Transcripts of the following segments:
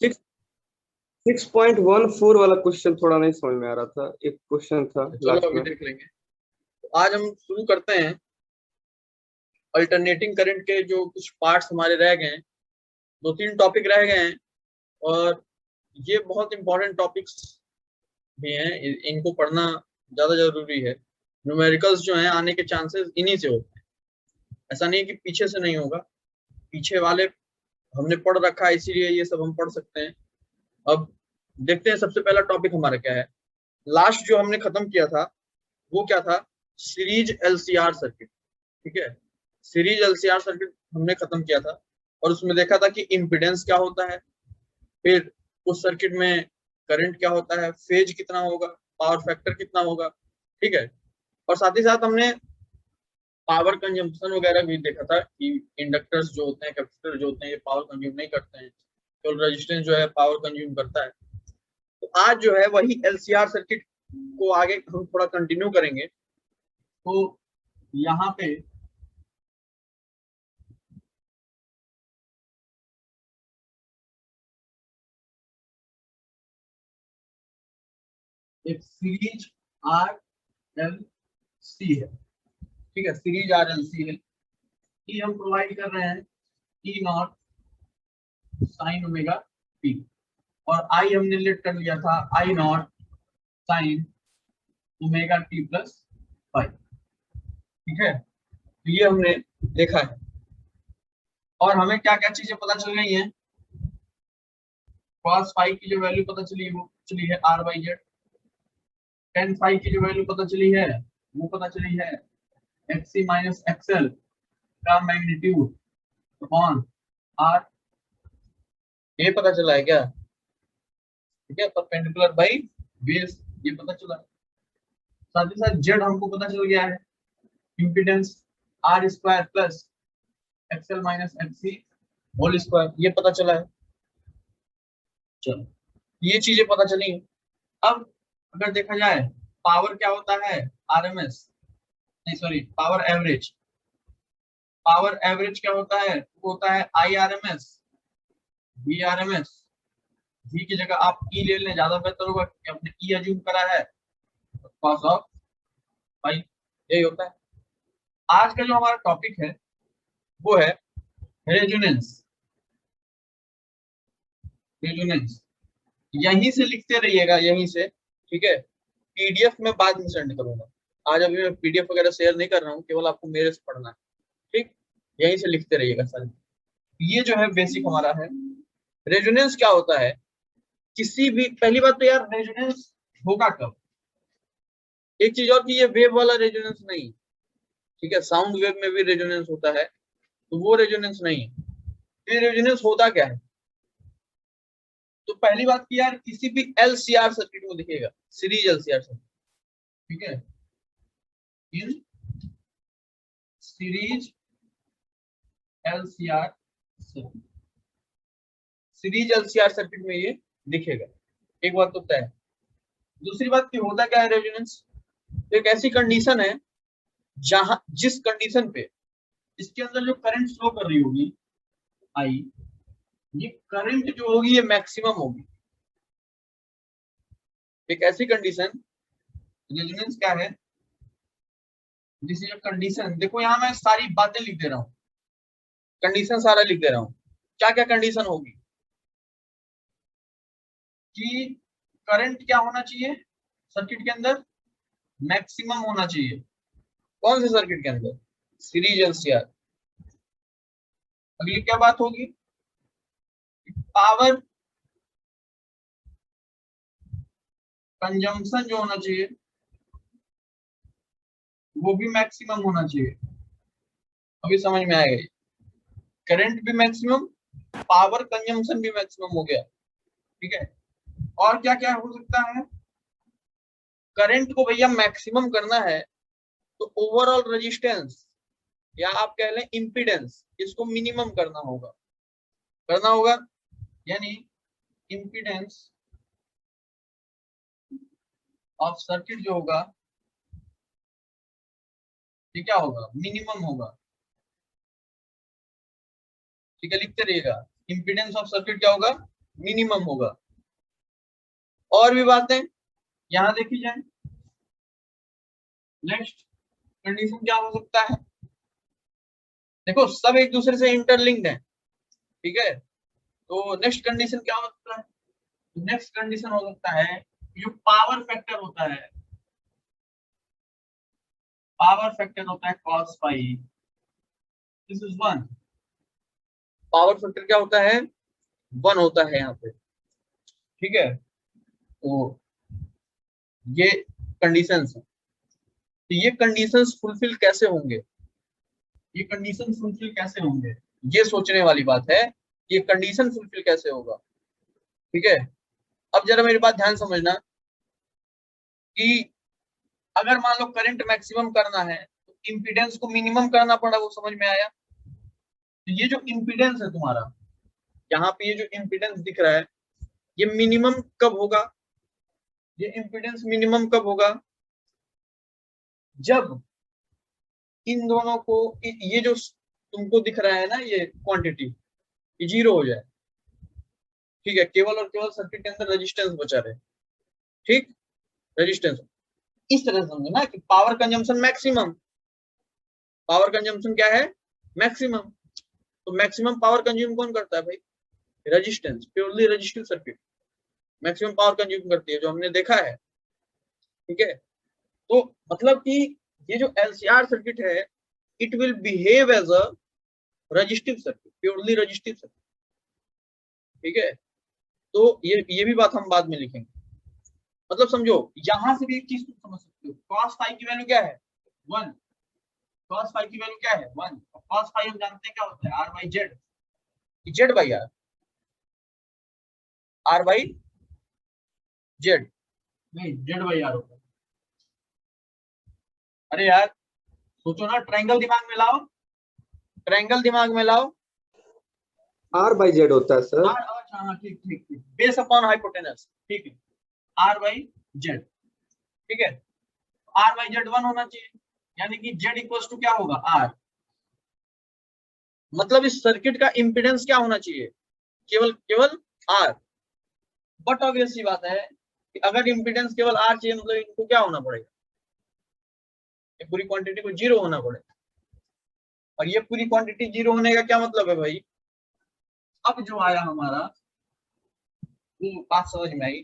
6.14 वाला क्वेश्चन थोड़ा नहीं समझ में आ रहा था, एक क्वेश्चन था चलो लास्ट अभी में। देख लेंगे। तो आज हम शुरू करते हैं। अल्टरनेटिंग करंट के जो कुछ पार्ट्स हमारे रह गए हैं, 2-3 टॉपिक रह गए हैं, और ये बहुत इंपॉर्टेंट टॉपिक्स भी हैं, इनको पढ़ना ज्यादा जरूरी है। न्यूमेरिकल्स जो हैं आने के चांसेस इन्हीं से होते हैं, ऐसा नहीं कि पीछे से नहीं होगा। पीछे वाले हमने पढ़ रखा है, इसीलिए ये सब हम पढ़ सकते हैं। अब देखते हैं सबसे पहला टॉपिक हमारा क्या है। लास्ट जो हमने खत्म किया था वो क्या था? Series LCR circuit. ठीक है, सीरीज एलसीआर सर्किट हमने खत्म किया था, और उसमें देखा था कि इम्पीडेंस क्या होता है, फिर उस सर्किट में करंट क्या होता है, फेज कितना होगा, पावर फैक्टर कितना होगा। ठीक है, और साथ ही साथ हमने पावर कंजम्पशन वगैरह भी देखा था कि इंडक्टर्स जो होते हैं, कैपेसिटर जो होते हैं, ये पावर कंज्यूम नहीं करते हैं, केवल रेजिस्टेंस जो है पावर कंज्यूम करता है। तो आज जो है वही एलसीआर सर्किट को आगे हम थोड़ा कंटिन्यू करेंगे। तो यहाँ पे एक सीरीज आर एल सी है। ठीक है, सीरीज आर एल सी है। ई हम प्रोवाइड कर रहे हैं E naught sine omega t, और आई हमने लेट कर लिया था I naught sine omega t plus five. ठीक है, तो ये हमने देखा है, और हमें क्या क्या चीजें पता चल गई हैं। cos फाइव की जो वैल्यू पता चली वो चली है R by Z. Ten five की जो वैल्यू पता चली है वो पता चली है एक्सी माइनस एक्सएल का मैग्नीट्यूड अपॉन आर। ये पता चला है क्या? ठीक है, परपेंडिकुलर बाई बेस, ये पता चला। साथ ही साथ जेड हमको पता चल गया है, impedance R square plus XL minus XC whole square, ये पता चला है। चलो, ये चीजें पता चली। अब अगर देखा जाए पावर क्या होता है, आरएमएस नहीं sorry power average. Power average क्या होता है? वो होता है आई आरएमएस वी आरएमएस। वी की जगह आप ई ले लें, ज्यादा बेहतर होगा क्योंकि आपने ई अज्यूम करा है, कॉस ऑफ पाई, यही होता है। आज का जो हमारा टॉपिक है वो है रेजोनेंस। रेजोनेंस यहीं से लिखते रहिएगा, यहीं से। ठीक है, पीडीएफ में बाद में सेंड करूंगा, आज अभी मैं पीडीएफ वगैरह शेयर नहीं कर रहा हूँ, केवल आपको मेरे से पढ़ना है। ठीक, यहीं से लिखते रहिएगा सर। ये जो है बेसिक हमारा है। रेजोनेंस क्या होता है? किसी भी, पहली बात तो यार रेजोनेंस होगा कब? एक चीज और कि ये वेव वाला रेजोनेंस नहीं। ठीक है, साउंड वेव में भी रेजोनेंस होता है, तो वो रेजोनेंस नहीं। ये रेजोनेंस होता क्या है? तो पहली बात की यार, किसी भी एलसीआर सर्किट में दिखेगा, सीरीज एलसीआर सर्किट। ठीक है, in series LCR circuit, series LCR circuit में ये दिखेगा। एक बात तो तय है। दूसरी बात की होता क्या है रेजोनेंस? एक ऐसी कंडीशन है जहां, जिस कंडीशन पे इसके अंदर जो करंट फ्लो कर रही होगी आई, ये करंट जो होगी ये मैक्सिमम होगी। एक ऐसी कंडीशन, रेजोनेंस क्या है? This is a condition. देखो यहाँ मैं सारी बातें लिख दे रहा हूँ, कंडीशन सारा लिख दे रहा हूँ। क्या क्या कंडीशन होगी? कि करंट क्या होना चाहिए सर्किट के अंदर? मैक्सिमम होना चाहिए। कौन से सर्किट के अंदर? Series LCR. अगली क्या बात होगी? पावर कंजम्पशन जो होना चाहिए वो भी मैक्सिमम होना चाहिए। अभी समझ में आएगा, करंट भी मैक्सिमम, पावर कंजम्पशन भी मैक्सिमम हो गया। ठीक है, और क्या क्या हो सकता है? करंट को भैया मैक्सिमम करना है तो ओवरऑल रेजिस्टेंस, या आप कह लें इंपीडेंस, इसको मिनिमम करना होगा। यानी इंपीडेंस ऑफ सर्किट जो होगा ये क्या होगा? मिनिमम होगा। ठीक है, लिखते रहिएगा, इंपीडेंस ऑफ सर्किट क्या होगा? मिनिमम होगा। और भी बातें यहां देखी जाए। नेक्स्ट कंडीशन क्या हो सकता है, देखो सब एक दूसरे से इंटरलिंक्ड है, ठीक है। तो नेक्स्ट कंडीशन क्या हो सकता है, नेक्स्ट कंडीशन हो सकता है जो पावर फैक्टर होता है, पावर फैक्टर होता है cos pi, this is 1। Power factor क्या होता है, 1 होता है यहाँ पे, ठीक है। तो ये कंडीशंस है। तो ये कंडीशंस फुलफिल कैसे होंगे, ये कंडीशन फुलफिल कैसे होंगे, ये सोचने वाली बात है, ये कंडीशन फुलफिल कैसे होगा, ठीक है। अब जरा मेरी बात ध्यान समझना कि अगर मान लो करंट मैक्सिमम करना है तो इंपीडेंस को मिनिमम करना पड़ा, वो समझ में आया। तो ये जो इंपीडेंस है तुम्हारा, यहाँ पे ये जो इंपीडेंस दिख रहा है, ये मिनिमम कब होगा, ये इंपीडेंस मिनिमम कब होगा, जब इन दोनों को ये जो तुमको दिख रहा है ना ये क्वांटिटी, ये 0 हो जाए, ठीक है। केवल और केवल सर्किट के अंदर रेजिस्टेंस बचा रहे, ठीक, रेजिस्टेंस। इस तरह से समझो ना कि power consumption maximum, power consumption क्या है, मैक्सिमम। तो मैक्सिमम पावर कंज्यूम कौन करता है भाई, resistance, purely resistive circuit maximum power consume करती है, जो हमने देखा है, ठीक है। तो मतलब कि ये जो एलसीआर सर्किट है, it will behave as a resistive circuit, purely resistive circuit, ठीक है। तो ये भी बात हम बाद में लिखेंगे। मतलब समझो यहां से भी एक चीज तुम समझ सकते हो, cos फाई की वैल्यू क्या है, 1, cos फाई की वैल्यू क्या है, 1। और cos फाई हम जानते हैं क्या होता है, r by Z, Z by R, R by Z, नहीं जेड बाई आर होता है। अरे यार सोचो ना, ट्रायंगल दिमाग में लाओ, ट्रायंगल दिमाग में लाओ। आर बाई जेड होता है सर। आर, अच्छा हाँ ठीक ठीक ठीक, बेस अपॉन हाइपोटेनस, ठीक है, आर बाई जेड, ठीक है। आर बाई जेड 1 होना चाहिए, यानी कि जेड इक्वल्स टू क्या होगा, आर। मतलब इस सर्किट का इंपीडेंस क्या होना चाहिए, केवल केवल आर। बट ऑब्वियस सी बात है कि अगर इंपीडेंस केवल आर चाहिए, मतलब इनको क्या होना पड़ेगा, ये पूरी क्वांटिटी को 0 होना पड़ेगा। और ये पूरी क्वांटिटी 0 होने का क्या मतलब है भाई, अब जो आया हमारा वो बात समझ में आई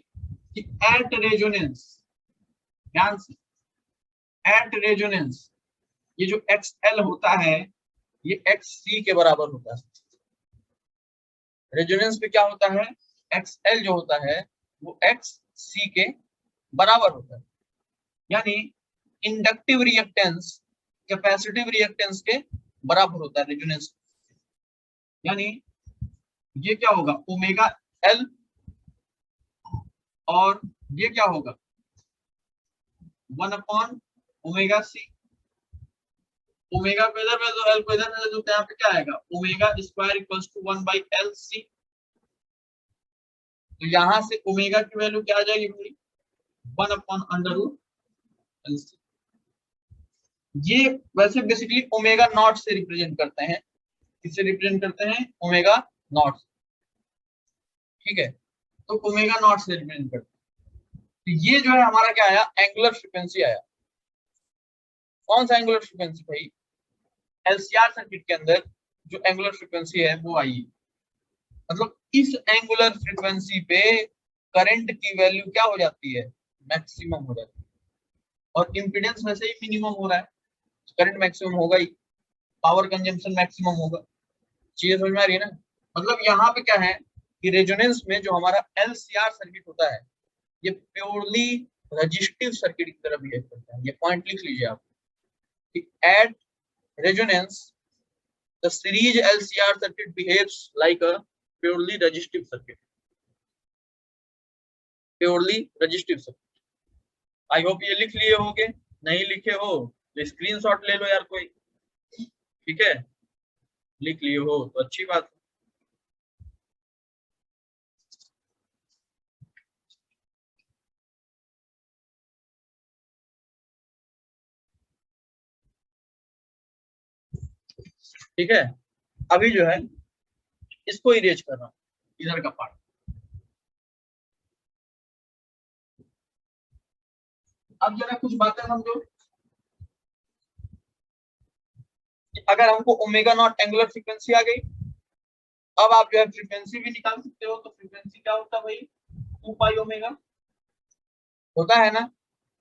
कि एट रेजोनेंस, ध्यान से, एट रेजोनेंस ये जो XL होता है ये XC के बराबर होता है। रेजोनेंस पे क्या होता है, XL जो होता है वो XC के बराबर होता है, यानी इंडक्टिव रिएक्टेंस कैपेसिटिव रिएक्टेंस के बराबर होता है रेजोनेंस। यानी ये क्या होगा, ओमेगा एल, और ये क्या होगा 1 अपॉन ओमेगा सी। ओमेगा को इधर भेज दो, एल को इधर भेज दो, तो यहाँ पे क्या आएगा, omega square equals to 1 by L C. तो यहाँ से ओमेगा की वैल्यू क्या आ जाएगी भाई, 1 upon under root L C. ये वैसे बेसिकली ओमेगा नॉट से रिप्रेजेंट करते हैं, किससे रिप्रेजेंट करते हैं, ओमेगा नॉट, ठीक है। तो ओमेगा नॉट से रिप्रेजेंट करते हैं। तो ये जो है हमारा क्या आया, एंगुलर फ्रीक्वेंसी आया। कौन सा एंगुलर फ्रीक्वेंसी भाई, एलसीआर सर्किट के अंदर जो एंगुलर फ्रीक्वेंसी है वो आई। मतलब इस एंगुलर फ्रीक्वेंसी पे करंट की वैल्यू क्या हो जाती है, मैक्सिमम हो जाती है। और इंपीडेंस वैसे ही मिनिमम हो रहा है, करंट मैक्सिमम होगा ही, पावर कंजम्पशन मैक्सिमम होगा। चीजें समझ में आ रही है ना। मतलब यहाँ पे क्या है कि रेजोनेंस में जो हमारा एलसीआर सर्किट होता है ये प्योरली रजिस्टिव सर्किट की तरह बिहेव करता है। ये पॉइंट लिख लीजिए आप कि at resonance the series LCR circuit behaves like a purely resistive circuit, purely resistive circuit। I hope ये लिख लिए होगे, नहीं लिखे हो तो स्क्रीनशॉट ले लो यार कोई, ठीक है, लिख लिए हो तो अच्छी बात। ठीक है, अभी जो है इसको इरेज कर रहा हूं, इधर का पार्ट, अब जरा कुछ बातें समझो। अगर हमको ओमेगा नॉट एंगुलर फ्रीक्वेंसी आ गई, अब आप जो है फ्रीक्वेंसी भी निकाल सकते हो। तो फ्रीक्वेंसी क्या होता है भाई, 2 पाई ओमेगा होता है ना।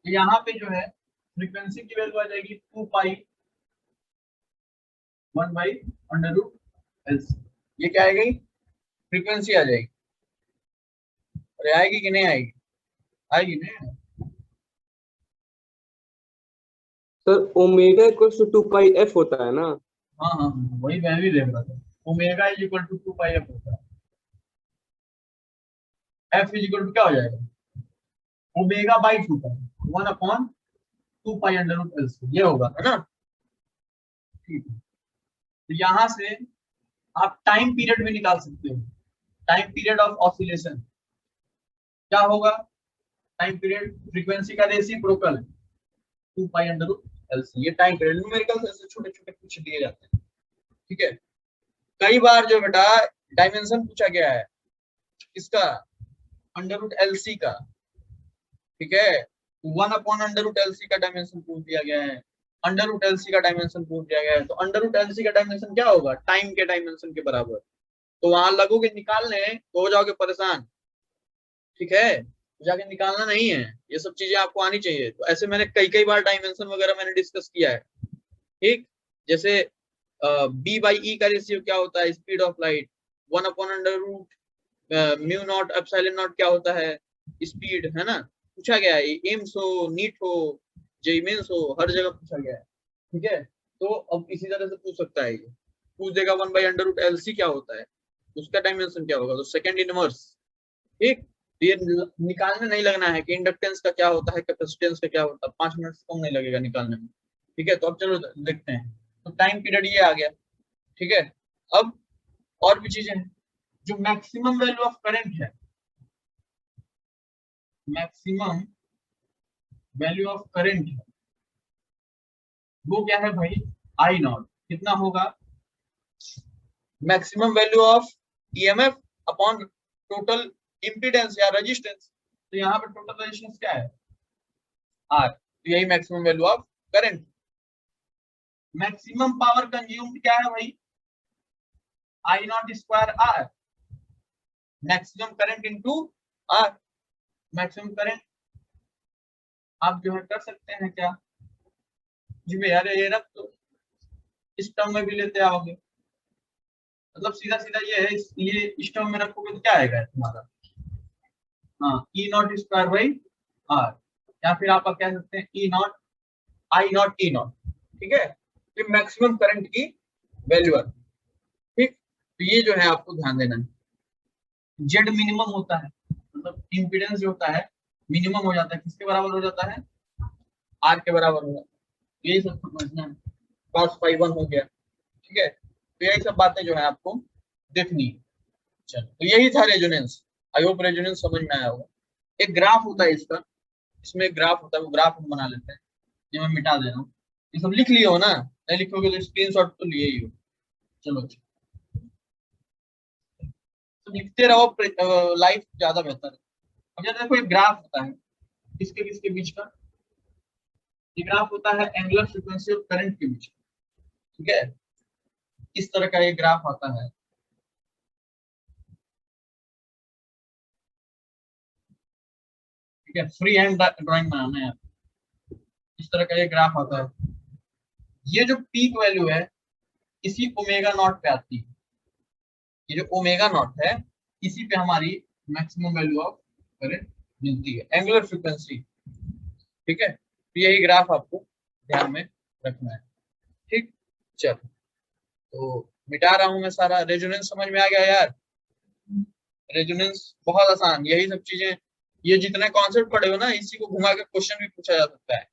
यहाँ पे जो है फ्रीक्वेंसी की वैल्यू आ जाएगी 2 pi 1 by under root L. ये क्या आएगी, फ्रीक्वेंसी आ जाएगी। अरे आएगी कि नहीं आएगी, आएगी नहीं। Sir omega equal to 2 pi F होता है ना। हाँ हाँ वही मैं भी देख रहा था। Omega is equal to 2 pi F होता है। एफ इज इक्वल टू क्या हो जाएगा, omega by 2 pi 1 upon 2 pi under root L, ये होगा है ना। ठीक है, तो यहाँ से आप टाइम पीरियड भी निकाल सकते हो। टाइम पीरियड ऑफ ऑसिलेशन क्या होगा, टाइम पीरियड फ्रीक्वेंसी का reciprocal 2 pi under root L. ये टाइम पीरियड न्यूमेरिकल ऐसे छोटे छोटे कुछ दिए जाते हैं। ठीक है, कई बार जो बेटा डायमेंशन पूछा गया है इसका अंडर रूट एल सी का। ठीक है, 1 upon under root L C का डायमेंशन पूछ दिया गया है, अंडर रूट एल सी का डायमेंशन पूछ दिया गया है। तो अंडर रूट एल सी का डायमेंशन क्या होगा, टाइम के डायमेंशन के बराबर। तो वहां लगोगे निकालने तो हो जाओगे परेशान। ठीक है, जाके निकालना नहीं है, ये सब चीजें आपको आनी चाहिए। तो ऐसे मैंने कई कई बार डायमेंशन वगैरह मैंने डिस्कस किया है। ठीक, जैसे बी बाई ई का रेशियो क्या होता है, speed of light. 1 upon under root mu not epsilon not क्या होता है, स्पीड, है ना। पूछा गया है, एम्स हो, नीट हो, जेईई मेंस हो, हर जगह पूछा गया है। ठीक है, तो अब इसी तरह से पूछ सकता है, ये पूछ देगा 1 by under root L C क्या होता है, उसका डायमेंशन क्या होगा, तो सेकंड इनवर्स। ठीक, तो ये निकालने नहीं लगना है कि इंडक्टेंस का क्या होता है, कैपेसिटेंस का क्या होता है, 5 मिनट से कम नहीं लगेगा निकालने में। ठीक है, तो अब चलो देखते हैं। तो टाइम पीरियड ये आ गया। ठीक है, अब और भी चीजें हैं। जो मैक्सिमम वैल्यू ऑफ करंट है, मैक्सिमम वैल्यू ऑफ करंट है, वो क्या है भाई, आई नॉट। कितना होगा, maximum value of EMF upon total impedance या रेजिस्टेंस। तो यहाँ पे टोटल रेजिस्टेंस क्या है, आर। तो यही maximum value of current. Maximum power consumed क्या है भाई, I naught square R, maximum current into R. Maximum current आप जो है कर सकते हैं क्या जी भैया, ये रख तो इस टर्म में भी लेते आओगे, मतलब सीधा सीधा ये है, ये इस टर्म में रखोगे तो क्या आएगा तुम्हारा, हाँ E naught square by R, या फिर आप कह सकते हैं E naught I naught E naught. ठीक है, ये मैक्सिमम करंट की वैल्यू है। ठीक, तो ये जो है आपको ध्यान देना है। जेड मिनिमम होता है, मतलब इम्पीडेंस जो होता है मिनिमम हो जाता है, किसके बराबर हो जाता है, आर के बराबर हो जाता है। यही सब समझना है, cos फाई 1 हो गया। ठीक है, तो यही सब बातें जो है आपको देखनी है। चलो, तो यही था रेजोनेंस। आई होप रेजोनेंस समझ में आया होगा। एक ग्राफ होता है इसका, इसमें एक ग्राफ होता है, वो ग्राफ हम बना लेते हैं। ये मैं मिटा दे रहा हूँ, ये सब लिख लिए हो ना, नहीं लिखोगे तो स्क्रीनशॉट तो लिए ही हो। चलो तो लिखते रहो, लाइफ ज्यादा बेहतर है। अब जैसे देखो एक ग्राफ होता है, किसके किसके बीच का, ये ग्राफ होता है एंगुलर फ्रीक्वेंसी और करंट के बीच। ठीक है, इस तरह का ये ग्राफ आता है। ठीक है, फ्री हैंड ड्राइंग बनाना है, इस तरह का ये ग्राफ आता है। ये जो पीक वैल्यू है इसी ओमेगा नॉट पे आती है, ये जो ओमेगा नॉट है इसी पे हमारी मैक्सिमम वैल्यू ऑफ करंट मिलती है, एंगुलर फ्रीक्वेंसी। ठीक है, तो यही ग्राफ आपको ध्यान में रखना है। ठीक, चलो तो मिटा रहा हूं मैं सारा। रेजोनेंस समझ में आ गया यार, रेजोनेंस बहुत आसान, यही सब चीजें, ये जितने कॉन्सेप्ट पढ़े हो ना इसी को घुमा के क्वेश्चन भी पूछा जा सकता है।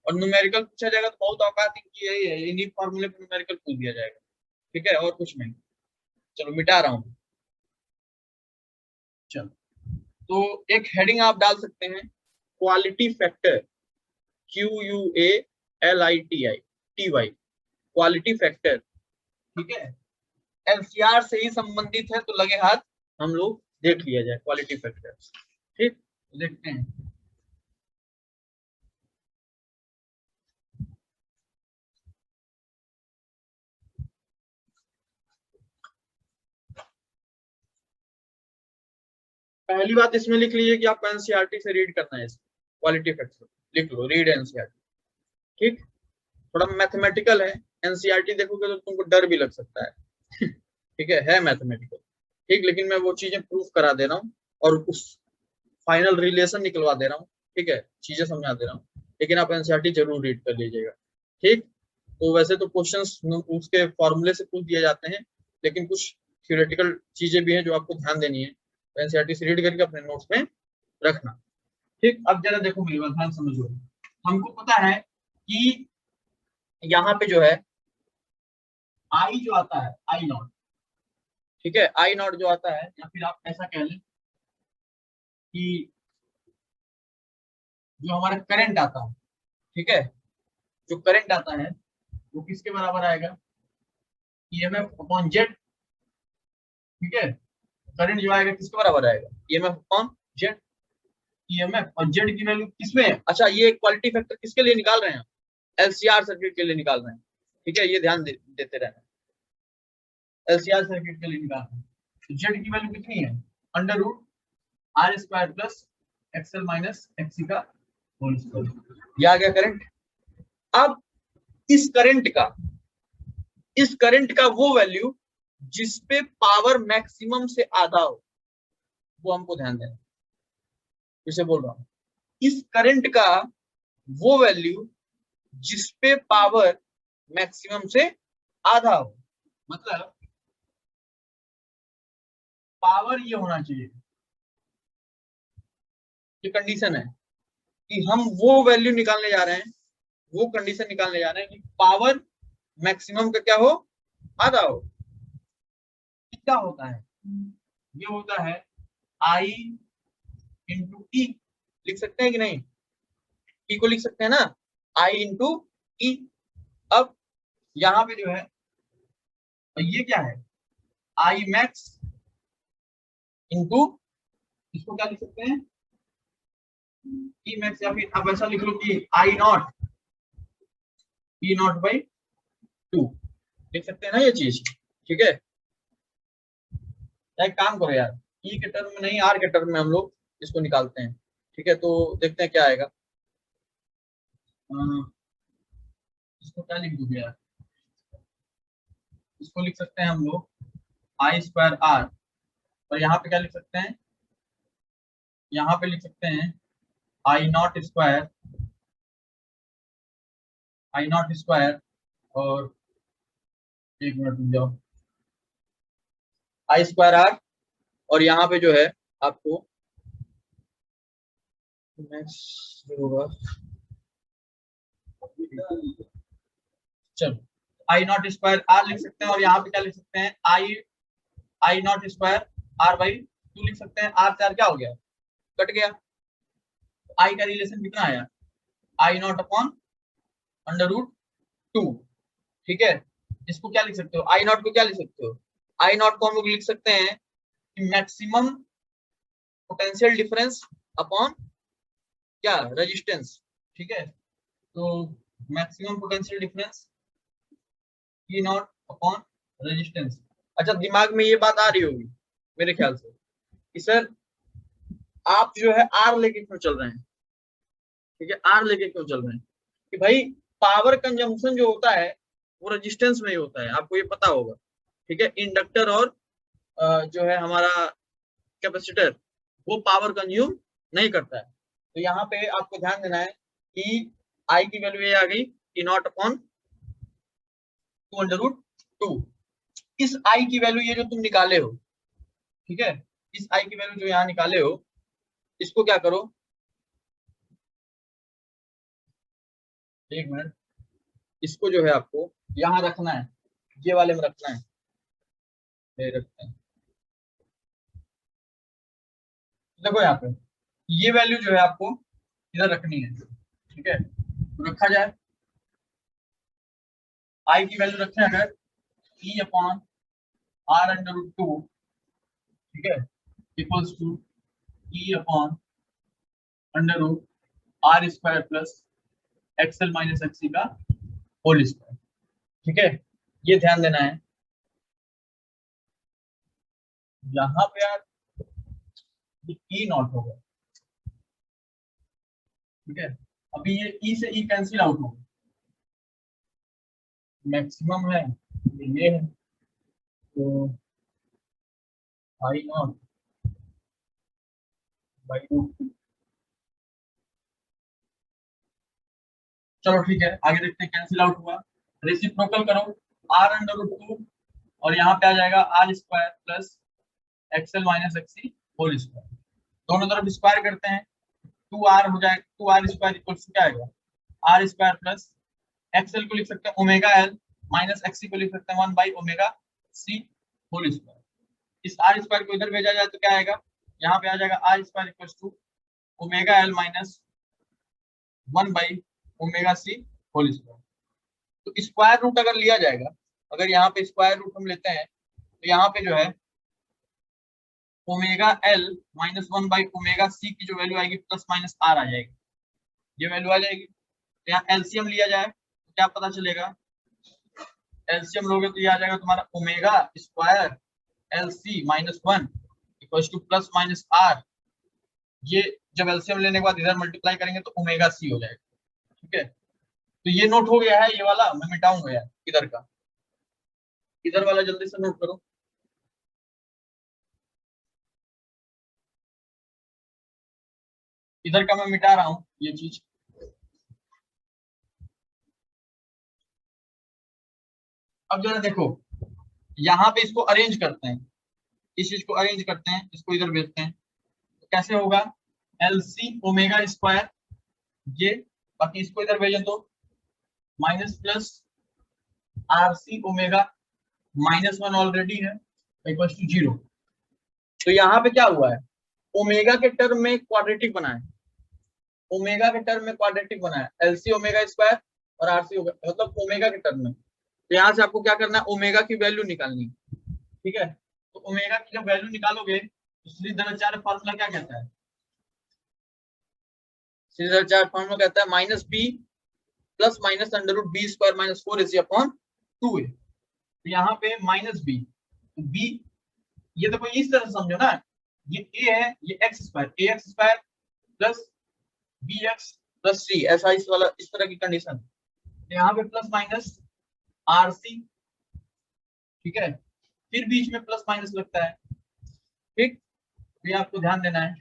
और न्यूमेरिकल पूछा जाएगा तो बहुत औकात इनकी यही है, इन्हीं फॉर्मूले पे न्यूमेरिकल पूछ दिया जाएगा। ठीक है, और कुछ नहीं। चलो मिटा रहा हूँ। चलो, तो एक हेडिंग आप डाल सकते हैं, quality factor, QUALITI quality factor. ठीक है, एलसीआर से ही संबंधित है, तो लगे हाथ हम लोग देख लिया जाए क्वालिटी फैक्टर। ठीक, देखते हैं। पहली बात इसमें लिख लीजिए कि आपको एनसीईआरटी से रीड करना है, क्वालिटी फैक्टर लिख लो, रीड एनसीईआरटी। ठीक, थोड़ा मैथमेटिकल है, एनसीईआरटी देखोगे तो तुमको डर भी लग सकता है ठीक है मैथमेटिकल। ठीक, लेकिन मैं वो चीजें प्रूफ करा दे रहा हूँ और उस फाइनल रिलेशन निकलवा दे रहा हूँ। ठीक है, चीजें समझा दे रहा हूँ, लेकिन आप एनसीईआरटी जरूर रीड कर लीजिएगा। ठीक, तो वैसे तो क्वेश्चंस उसके फॉर्मूले से पूछ दिए जाते हैं, लेकिन कुछ थ्योरेटिकल चीजें भी हैं जो आपको ध्यान देनी है, तो एनसीईआरटी से रीड करके अपने नोट्स में रखना। ठीक, अब जरा देखो मेरी बात ध्यान समझो। हमको पता है कि यहाँ पे जो है आई जो आता है, आई नॉट, ठीक है, आई नॉट जो आता है, या फिर आप ऐसा कह लें कि जो हमारा करंट आता है, ठीक है, जो करंट आता है वो किसके बराबर आएगा, ईएमएफ अपॉन जेड। ठीक है, करंट जो आएगा किसके बराबर आएगा, ईएमएफ अपॉन जेड। ईएमएफ और जेड की वैल्यू किसमें है, अच्छा ये क्वालिटी फैक्टर किसके लिए निकाल रहे हैं, एलसीआर सर्किट के लिए निकाल रहे हैं। ठीक है, ये ध्यान देते रहना, एलसीआर सर्किट के लिए निकाल रहे हैं। तो जेड की वैल्यू कितनी है, under root are square plus XL minus XC का होल स्क्वायर। ये आ गया करंट। अब इस करंट का वो वैल्यू जिसपे पावर मैक्सिमम से आधा हो, वो हमको ध्यान देना। फिर से बोल रहा हूं, इस करंट का वो वैल्यू जिसपे पावर मैक्सिमम से आधा हो, मतलब पावर ये होना चाहिए, ये कंडीशन है कि हम वो वैल्यू निकालने जा रहे हैं, वो कंडीशन निकालने जा रहे हैं कि पावर मैक्सिमम का क्या हो, आधा हो। क्या होता है, ये होता है आई इंटू ई, लिख सकते हैं कि नहीं, ई को लिख सकते हैं ना, आई इंटू ई। अब यहाँ पे जो है ये क्या है, आई मैक्स इंटू, इसको क्या लिख सकते हैं, ई मैक्स, या फिर आप ऐसा लिख लो कि आई नॉट, ई नॉट बाई 2, लिख सकते हैं ना ये चीज। ठीक है, एक काम करो यार, ई के टर्म में नहीं आर के टर्म में हम लोग इसको निकालते हैं। ठीक है, तो देखते हैं क्या आएगा। इसको क्या लिख दोगे यार, इसको लिख सकते हैं हम लोग आई स्क्वायर आर, और यहाँ पे क्या लिख सकते हैं, यहाँ पे लिख सकते हैं I naught square, I naught square, और एक मिनट रुक जाओ, आई स्क्वायर आर, और यहाँ पे जो है आपको मैक्स जो होगा, चलो आई नॉट स्क्वायर आर लिख सकते हैं, और यहाँ पे क्या लिख सकते हैं, I naught square R by 2 लिख सकते हैं। आर से आर क्या हो गया, कट गया। आई का रिलेशन कितना आया, आई नॉट अपॉन अंडर रूट 2। ठीक है, इसको क्या लिख सकते हो, आई नॉट को क्या लिख सकते हो, आई नॉट को हम लोग लिख सकते हैं कि मैक्सिमम पोटेंशियल डिफरेंस अपॉन क्या, रेजिस्टेंस। ठीक है, तो maximum potential difference E not upon resistance. अच्छा, दिमाग में ये बात आ रही होगी मेरे ख्याल से कि सर आप जो है आर लेके क्यों चल रहे हैं। ठीक है, आर लेके क्यों चल रहे हैं, कि भाई पावर कंजम्पशन जो होता है वो रेजिस्टेंस में ही होता है, आपको ये पता होगा। ठीक है, इंडक्टर और जो है हमारा कैपेसिटर, वो पावर कंज्यूम नहीं करता है। तो यहाँ पे आपको ध्यान देना है कि आई की वैल्यू ये आ गई ई नॉट अपॉन 2 अंडर रूट 2। इस आई की वैल्यू ये जो तुम निकाले हो, ठीक है, इस आई की वैल्यू जो यहाँ निकाले हो, इसको क्या करो, एक मिनट, इसको जो है आपको यहाँ रखना है, ये वाले में रखना है, ये रखते हैं। देखो यहाँ पे ये वैल्यू जो है आपको इधर रखनी है। ठीक है, तो रखा जाए, आई की वैल्यू रखें अगर E upon R under root 2, ठीक है, equals to E upon under root are square plus XL minus XC का होल स्क्वायर। ठीक है, ये ध्यान देना है। यहाँ पे यार ये ई नॉट होगा, ठीक है। अभी ये ई से ई कैंसिल आउट होगा, मैक्सिमम है ये है, तो आई नॉट बाई रूट। चलो ठीक है, आगे देखते हैं, कैंसिल आउट हुआ, रेसिप्रोकल करो, आर अंडर रूट 2 और यहाँ पे आ जाएगा R square plus XL minus XC whole square, दोनों तरफ स्क्वायर करते हैं, 2r हो जाएगा, 2r स्क्वायर इक्वल टू क्या आएगा, आर स्क्वायर प्लस एक्सएल को लिख सकते हैं ओमेगा एल माइनस एक्सी को लिख सकते हैं 1 by omega C whole square. इस आर स्क्वायर को इधर भेजा जाए तो क्या आएगा, यहाँ पे आ जाएगा R square equal to omega L minus 1 by omega C whole square. तो स्क्वायर रूट अगर लिया जाएगा, अगर यहाँ पे स्क्वायर रूट हम लेते हैं तो यहाँ पे जो है omega L minus 1 by omega C की जो वैल्यू आएगी प्लस माइनस आर आ जाएगी, ये वैल्यू आ जाएगी। तो यहाँ एलसीएम लिया जाए तो क्या पता चलेगा, एलसीएम लोगे तो ये आ जाएगा तुम्हारा omega square L C minus 1 equal to plus minus R, ये जब एलसीएम लेने के बाद इधर मल्टीप्लाई करेंगे तो ओमेगा सी हो जाएगा, ठीक है। तो ये नोट हो गया है, ये वाला मैं मिटाऊंगा यार, इधर का, इधर वाला जल्दी से नोट करो। इधर का मैं मिटा रहा हूं ये चीज। अब जरा देखो, यहाँ पे इसको अरेंज करते हैं, इस चीज को अरेंज करते हैं, इसको इधर भेजते हैं, तो कैसे होगा, एल सी ओमेगा स्क्वायर ये, बाकी इसको इधर भेजें तो minus plus R C omega minus 1 already है इक्वल टू 0। तो यहाँ पे क्या हुआ है, ओमेगा के टर्म में क्वाड्रेटिक बना है, ओमेगा के टर्म में क्वाड्रेटिक बना है, एलसी ओमेगा स्क्वायर और आरसी मतलब ओमेगा के टर्म में। तो यहाँ से आपको क्या करना है, ओमेगा की वैल्यू निकालनी है, ठीक है। तो ओमेगा की जब वैल्यू निकालोगे तो श्रीधराचार्य फार्मूला क्या कहता है, श्रीधराचार्य फार्मूला कहता है minus B plus minus under root B square minus 4ac upon 2a। तो यहाँ पे माइनस बी, बी ये देखो इस तरह से समझो ना, ये a है, ये x square, a x square plus b x plus c, ऐसा इस वाला इस तरह की कंडीशन। यहाँ पे प्लस माइनस आर सी, ठीक है, फिर बीच में प्लस माइनस लगता है, ठीक, ये आपको ध्यान देना है,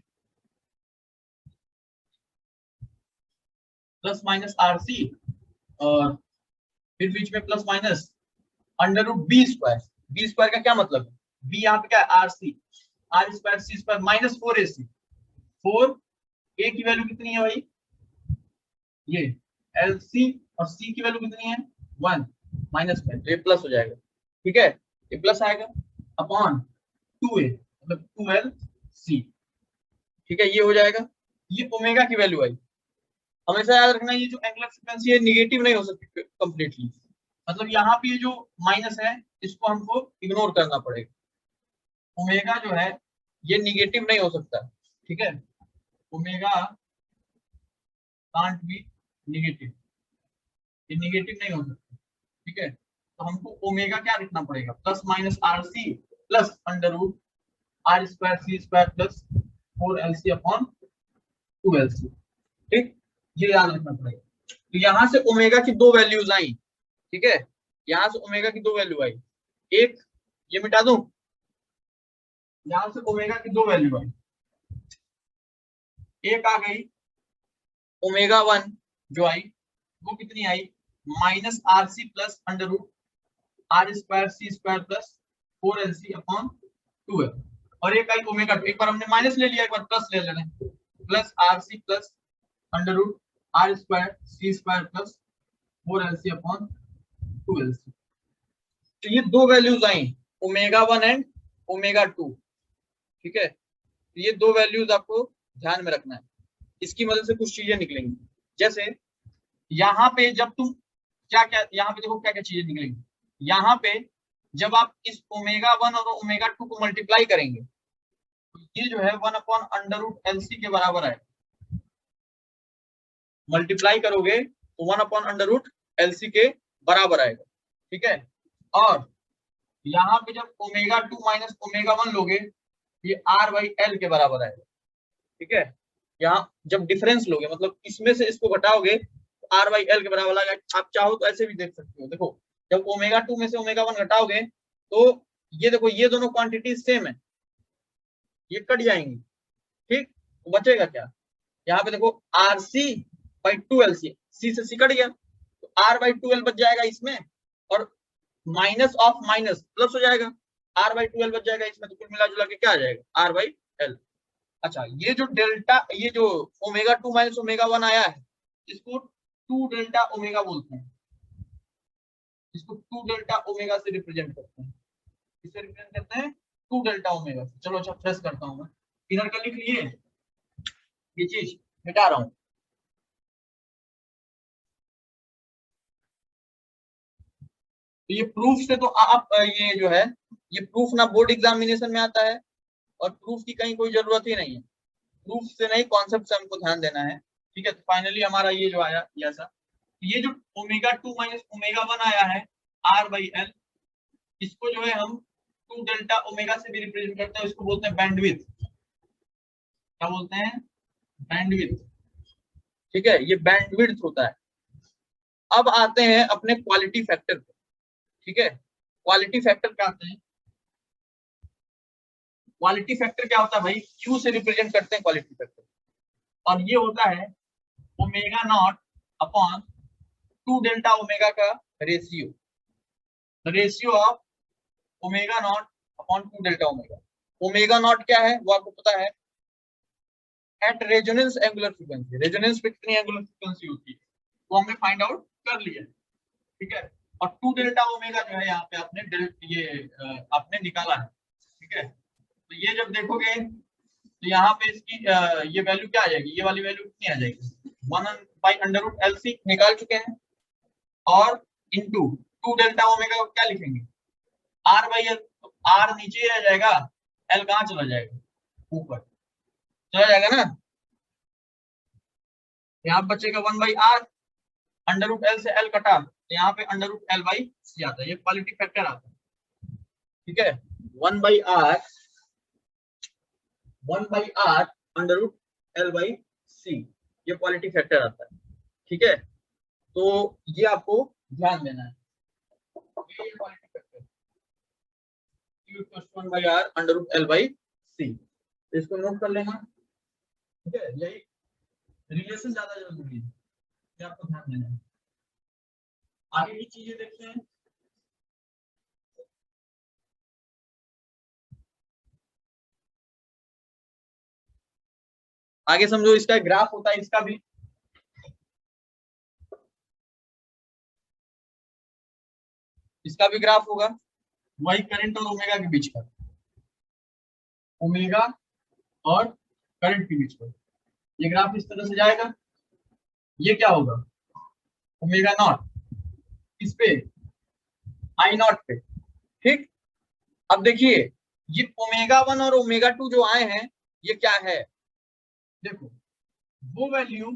प्लस माइनस आर सी और फिर बीच में plus minus under root B square. B square का क्या मतलब है, बी यहाँ पे क्या है R C, R square C square minus 4ac, 4 A की वैल्यू कितनी है भाई, ये एल सी, और सी की वैल्यू कितनी है 1 माइनस में, तो ये प्लस हो जाएगा, ठीक है, ये प्लस आएगा अपॉन 2a मतलब 2l सी, ठीक है, ये हो जाएगा। ये ओमेगा की वैल्यू आई, हमेशा याद रखना ये जो एंगुलर फ्रीक्वेंसी है निगेटिव नहीं हो सकती कंप्लीटली, मतलब यहाँ पे ये जो माइनस है इसको हमको इग्नोर करना पड़ेगा, ओमेगा जो है ये निगेटिव नहीं हो सकता, ठीक है, ओमेगा कांट बी निगेटिव, ये निगेटिव नहीं हो सकता, ठीक है। तो हमको ओमेगा क्या लिखना पड़ेगा, plus minus R C plus under root are square C square plus 4lc upon 2lc, ठीक, ये याद रखना पड़ेगा। तो यहाँ से ओमेगा की दो वैल्यूज आई, ठीक है, यहाँ से ओमेगा की दो वैल्यू आई, एक ये मिटा दूं, यहाँ से ओमेगा की दो वैल्यू आई, एक आ गई ओमेगा 1 जो आई वो कितनी आई, minus R C plus under root are square C square plus 4lc upon 2l, और एक आई ओमेगा 2, एक बार हमने माइनस ले लिया, एक बार प्लस ले लेना, plus R C plus under root are square C square plus 4lc upon 2lc। तो ये दो वैल्यूज आई ओमेगा 1 एंड ओमेगा 2, ठीक है, तो ये दो वैल्यूज आपको ध्यान में रखना है, इसकी मदद से कुछ चीजें निकलेंगी, जैसे यहाँ पे जब तुम क्या क्या, यहाँ पे देखो क्या क्या चीजें निकलेंगी, यहाँ पे जब आप इस ओमेगा 1 और ओमेगा 2 को मल्टीप्लाई करेंगे तो ये जो है 1 अपॉन अंडर रूट एलसी के बराबर है, मल्टीप्लाई करोगे तो 1 अपॉन अंडर रूट एलसी के बराबर आएगा, ठीक है। और यहाँ पे जब ओमेगा 2 माइनस ओमेगा 1 लोगे ये आर बाई एल के बराबर आएगा, ठीक है, यहाँ जब डिफरेंस लोगे मतलब इसमें से इसको घटाओगे तो R बाई एल के बराबर आएगा। आप चाहो तो ऐसे भी देख सकते हो, देखो जब ओमेगा 2 में से ओमेगा 1 घटाओगे तो ये देखो ये दोनों क्वांटिटी सेम है, ये कट जाएंगी, ठीक, तो बचेगा क्या, यहाँ पे देखो आर सी बाई 2 एल, सी से सी कट गया तो R बाई 2 एल बच जाएगा इसमें, और माइनस ऑफ माइनस प्लस हो जाएगा, R बाई 2 एल बच जाएगा इसमें, तो कुल मिला जुला के क्या आ जाएगा R बाई एल। अच्छा, ये जो डेल्टा, ये जो ओमेगा 2 माइनस ओमेगा 1 आया है इसको 2 डेल्टा ओमेगा बोलते हैं, इसको 2 डेल्टा ओमेगा से रिप्रेजेंट करते हैं, इसे रिप्रेजेंट करते हैं 2 डेल्टा ओमेगा से। चलो अच्छा फ्रेश करता हूं मैं, इधर का लिख लिए, ये चीज मिटा रहा हूं। तो ये प्रूफ से तो आप ये जो है ये प्रूफ ना बोर्ड एग्जामिनेशन में आता है और प्रूफ की कहीं कोई जरूरत ही नहीं है, प्रूफ से नहीं कॉन्सेप्ट से हमको ध्यान देना है, ठीक है। तो फाइनली हमारा ये जो आया ये ऐसा, ये जो ओमेगा 2 माइनस ओमेगा 1 आया है R बाई एल, इसको जो है हम 2 डेल्टा ओमेगा से भी रिप्रेजेंट करते हैं, इसको बोलते हैं बैंडविड्थ, क्या बोलते हैं, बैंडविड्थ, ठीक है, ये बैंडविड्थ होता है। अब आते हैं अपने क्वालिटी फैक्टर पे, ठीक है, क्वालिटी फैक्टर क्या आते हैं, क्वालिटी फैक्टर क्या होता है भाई, Q से रिप्रेजेंट करते हैं क्वालिटी फैक्टर, और ये होता है omega naught upon 2 delta omega का ratio, ratio of omega naught upon 2 delta omega. Omega naught क्या है वो आपको पता है, at resonance angular frequency, resonance पे कितनी एंगुलर फ्रीक्वेंसी होती है वो हमने फाइंड आउट कर लिया, ठीक है, और 2 डेल्टा ओमेगा जो है यहाँ पे आपने आपने निकाला है, ठीक है। तो ये जब देखोगे तो यहाँ पे इसकी ये वैल्यू क्या आ जाएगी, ये वाली वैल्यू कितनी आ जाएगी, 1 by under root L C निकाल चुके हैं, और इंटू 2 डेल्टा ओमेगा को क्या लिखेंगे R बाई एल, तो R नीचे रह जाएगा, L कहाँ चला जाएगा, ऊपर चला जाएगा ना, यहाँ बचेगा 1 by R, under root L से L कटा तो यहाँ पे under root L by C आता है, ये क्वालिटी फैक्टर आता है, ठीक है, 1 by R under root L by C, ये क्वालिटी फैक्टर आता है, ठीक है। तो ये आपको ध्यान देना है, ये quality factor Q + 1 by R under root L by C, इसको नोट कर लेना, ठीक है, यही रिलेशन ज्यादा जरूरी है, ये आपको ध्यान देना है। आगे की चीजें देखते हैं, आगे समझो इसका ग्राफ होता है, इसका भी ग्राफ होगा, वही करंट और ओमेगा के बीच का, ओमेगा और करंट के बीच का ये ग्राफ इस तरह से जाएगा, ये क्या होगा ओमेगा नॉट इस पे आई नॉट पे, ठीक। अब देखिए ये ओमेगा 1 और ओमेगा 2 जो आए हैं ये क्या है, देखो वो वैल्यू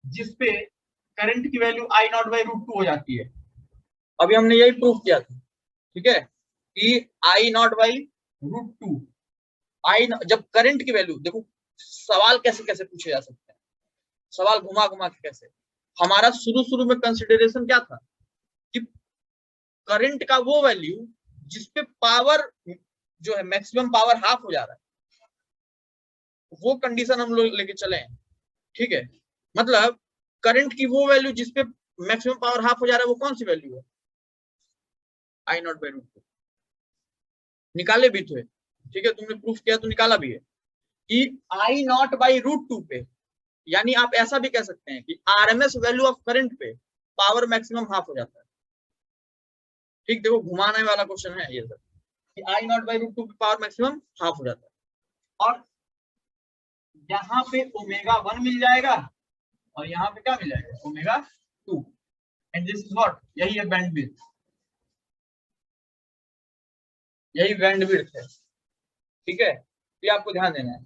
जिसपे करंट की value I not by root 2 हो जाती है, अभी हमने यही प्रूफ किया था, ठीक है, कि आई नॉट बाई रूट 2, आई जब करंट की वैल्यू, देखो सवाल कैसे कैसे पूछे जा सकते हैं, सवाल घुमा घुमा के कैसे, हमारा शुरू में कंसिडरेशन क्या था कि करंट का वो वैल्यू जिसपे पावर जो है मैक्सिमम पावर हाफ हो जा रहा है, वो कंडीशन हम लोग लेके चले हैं, ठीक है, मतलब करंट की वो वैल्यू जिसपे मैक्सिमम पावर हाफ हो जा रहा है वो कौन सी वैल्यू है, आई नॉट बाई रूट 2, निकाले भी थे, ठीक है, तुमने प्रूफ किया तो निकाला भी है कि आई नॉट बाई रूट 2 पे, यानी आप ऐसा भी कह सकते हैं कि आरएमएस वैल्यू ऑफ करंट पे पावर मैक्सिमम हाफ हो जाता है, ठीक, देखो घुमाने वाला क्वेश्चन है ये सर, कि आई नॉट बाई रूट 2 पे पावर मैक्सिमम हाफ हो जाता है, और यहाँ पे ओमेगा 1 मिल जाएगा और यहाँ पे क्या मिल जाएगा omega 2, and this is what, यही है बैंडविड्थ, यही बैंडविड्थ है, ठीक है, ये आपको ध्यान देना है।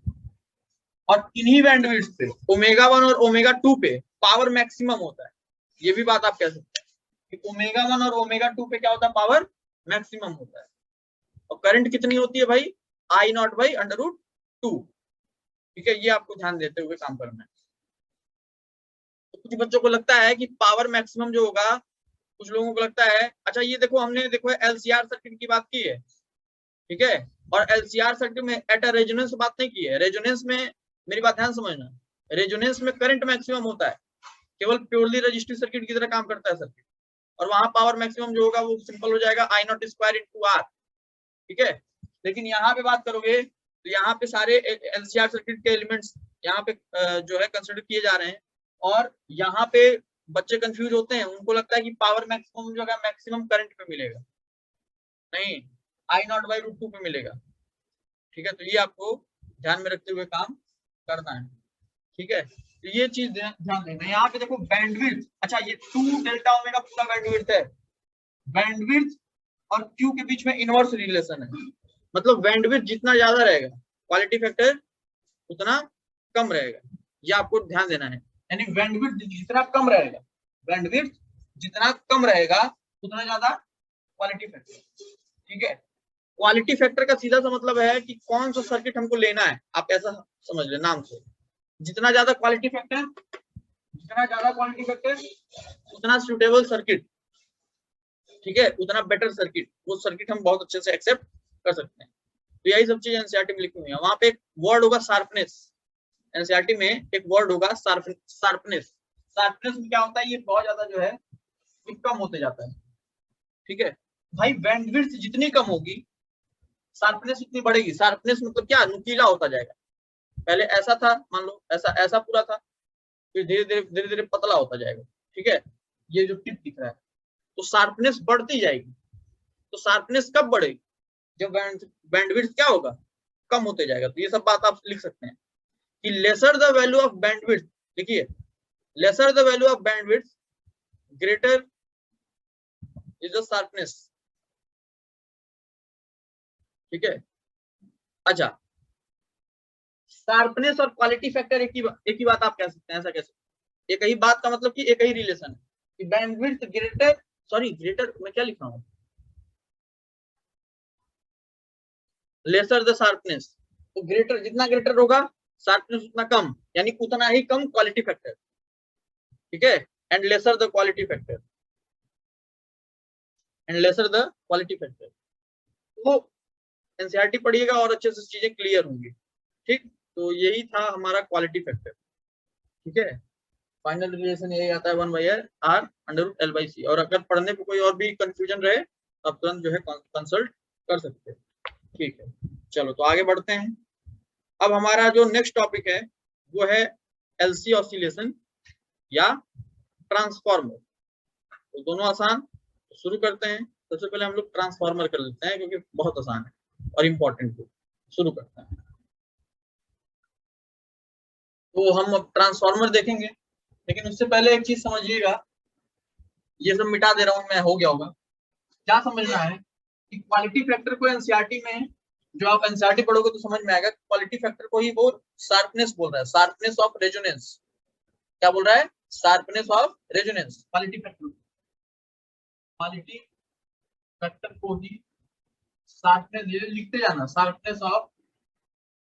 और इन्हीं बैंडविड्थ पे ओमेगा 1 और ओमेगा 2 पे पावर मैक्सिमम होता है, ये भी बात आप कह सकते हैं कि ओमेगा 1 और ओमेगा 2 पे क्या होता है, पावर मैक्सिमम होता है, और करंट कितनी होती है भाई, I not by under root 2, ठीक है, ये आपको ध्यान देते हुए काम करना है। तो कुछ बच्चों को लगता है कि पावर मैक्सिमम जो होगा, कुछ लोगों को लगता है, अच्छा ये देखो हमने देखो एलसीआर सर्किट की बात की है, ठीक है, और एलसीआर सर्किट में एट अ रेजोनेंस बात नहीं की है। रेजोनेंस में मेरी बात ध्यान समझना, रेजोनेंस में करंट मैक्सिमम होता है, केवल प्योरली रजिस्टिव सर्किट की तरह काम करता है सर्किट, और वहां पावर मैक्सिमम जो होगा वो सिंपल हो जाएगा आई नॉट स्क्वायर इंटू आर, ठीक है। लेकिन यहाँ पे बात करोगे तो यहाँ पे सारे एलसीआर सर्किट के एलिमेंट्स यहाँ पे जो है कंसिडर किए जा रहे हैं, और यहाँ पे बच्चे कंफ्यूज होते हैं, उनको लगता है कि पावर मैक्सिमम जो है मैक्सिमम करंट पे मिलेगा, नहीं, आई नॉट बाई रूट 2 पे मिलेगा, ठीक है। तो ये आपको ध्यान में रखते हुए काम करना है, ठीक है। तो ये चीज ध्यान देना। यहाँ पे देखो बैंडविड्थ, अच्छा ये 2 डेल्टा ओमेगा पूरा बैंडविड्थ है, बैंडविड्थ और क्यू के बीच में इनवर्स रिलेशन है, मतलब बैंडविड्थ जितना ज्यादा रहेगा क्वालिटी फैक्टर उतना कम रहेगा, ये आपको ध्यान देना है। यानी बैंडविड्थ जितना कम रहेगा, बैंडविड्थ जितना कम रहेगा उतना ज्यादा क्वालिटी फैक्टर, ठीक है। क्वालिटी फैक्टर का सीधा सा मतलब है कि कौन सा सर्किट हमको लेना है, आप ऐसा समझ ले नाम से, जितना ज्यादा क्वालिटी फैक्टर, जितना ज्यादा क्वालिटी फैक्टर उतना सुटेबल सर्किट, ठीक है, उतना बेटर सर्किट, वो सर्किट हम बहुत अच्छे से एक्सेप्ट कर सकते हैं। तो यही सब चीज एनसीईआरटी में लिखी हुई है। वहां पे एक वर्ड होगा शार्पनेस, एनसीईआरटी में एक वर्ड होगा शार्पनेस। शार्पनेस में क्या होता है, ये बहुत ज्यादा जो है ये कम होते जाता है, ठीक है भाई। बैंडविड्थ जितनी कम होगी शार्पनेस उतनी बढ़ेगी। शार्पनेस मतलब क्या, नुकीला होता जाएगा, पहले ऐसा था मान लो, ऐसा ऐसा पूरा था, फिर धीरे धीरे पतला होता जाएगा, ठीक है, ये जो टिप दिख रहा है, तो शार्पनेस बढ़ती जाएगी। तो शार्पनेस कब बढ़ेगी, जब बैंडविड्थ क्या होगा, कम होते जाएगा। तो ये सब बात आप लिख सकते हैं कि lesser the value of bandwidth, देखिए lesser the value of bandwidth greater is the sharpness, ठीक है। अच्छा, शार्पनेस और क्वालिटी फैक्टर एक ही बात आप कह सकते हैं, ऐसा कह सकते हैं, एक ही बात का मतलब कि एक ही रिलेशन है कि बैंडविड्थ ग्रेटर, सॉरी ग्रेटर मैं क्या लिख रहा हूँ, लेसर द शार्पनेस, तो ग्रेटर जितना ग्रेटर होगा शार्पनेस उतना कम, यानी उतना ही कम क्वालिटी फैक्टर, ठीक है। And lesser the quality factor, and lesser the quality factor, तो एनसीईआरटी पढ़िएगा और अच्छे से चीजें क्लियर होंगी, ठीक। तो यही था हमारा क्वालिटी फैक्टर, ठीक है। फाइनल रिलेशन यही आता है 1/r √L by C, और अगर पढ़ने पे कोई और भी कंफ्यूजन रहे तो आप तुरंत जो है कंसल्ट कर सकते हैं, ठीक है। चलो तो आगे बढ़ते हैं। अब हमारा जो नेक्स्ट टॉपिक है वो है एलसी ऑसिलेशन या ट्रांसफॉर्मर। तो दोनों आसान, तो शुरू करते हैं। सबसे पहले हम लोग ट्रांसफॉर्मर कर लेते हैं क्योंकि बहुत आसान है और इम्पोर्टेंट है। शुरू करते हैं। तो हम अब ट्रांसफॉर्मर देखेंगे, लेकिन उससे पहले एक चीज समझिएगा, ये सब मिटा दे रहा हूं मैं, हो गया होगा। क्या समझना है कि क्वालिटी फैक्टर को एनसीईआरटी में, जो आप एनसीईआरटी पढ़ोगे तो समझ में आएगा, क्वालिटी फैक्टर को ही वो शार्पनेस बोल रहा है, शार्पनेस ऑफ रेजोनेंस। क्या बोल रहा है, sharpness of resonance, quality factor, quality factor को ही शार्पनेस, लिखते जाना, शार्पनेस ऑफ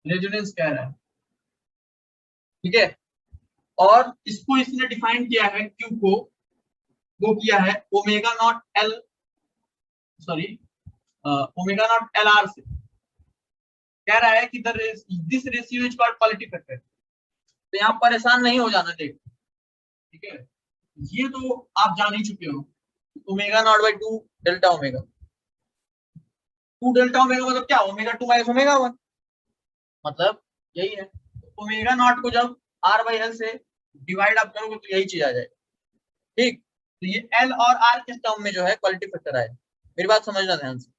रेजोनेंस कह रहा है, ठीक है। और इसको इसने डिफाइन किया है, क्यू को वो किया है omega naught L, sorry omega naught L R से। कह रहा है कि this ratio is called quality factor. तो यहाँ परेशान नहीं हो जाना, देख, ठीक है, ये तो आप जान ही चुके हो, omega naught by 2 delta omega, 2 delta omega मतलब क्या, ओमेगा 2 माइनस ओमेगा 1, मतलब यही है। ओमेगा नॉट को जब आर बाई एल से डिवाइड आप करोगे तो यही चीज आ जाएगी, ठीक। तो ये एल और आर के टर्म में जो है क्वालिटी फैक्टर आएगा, मेरी बात समझना ध्यान से।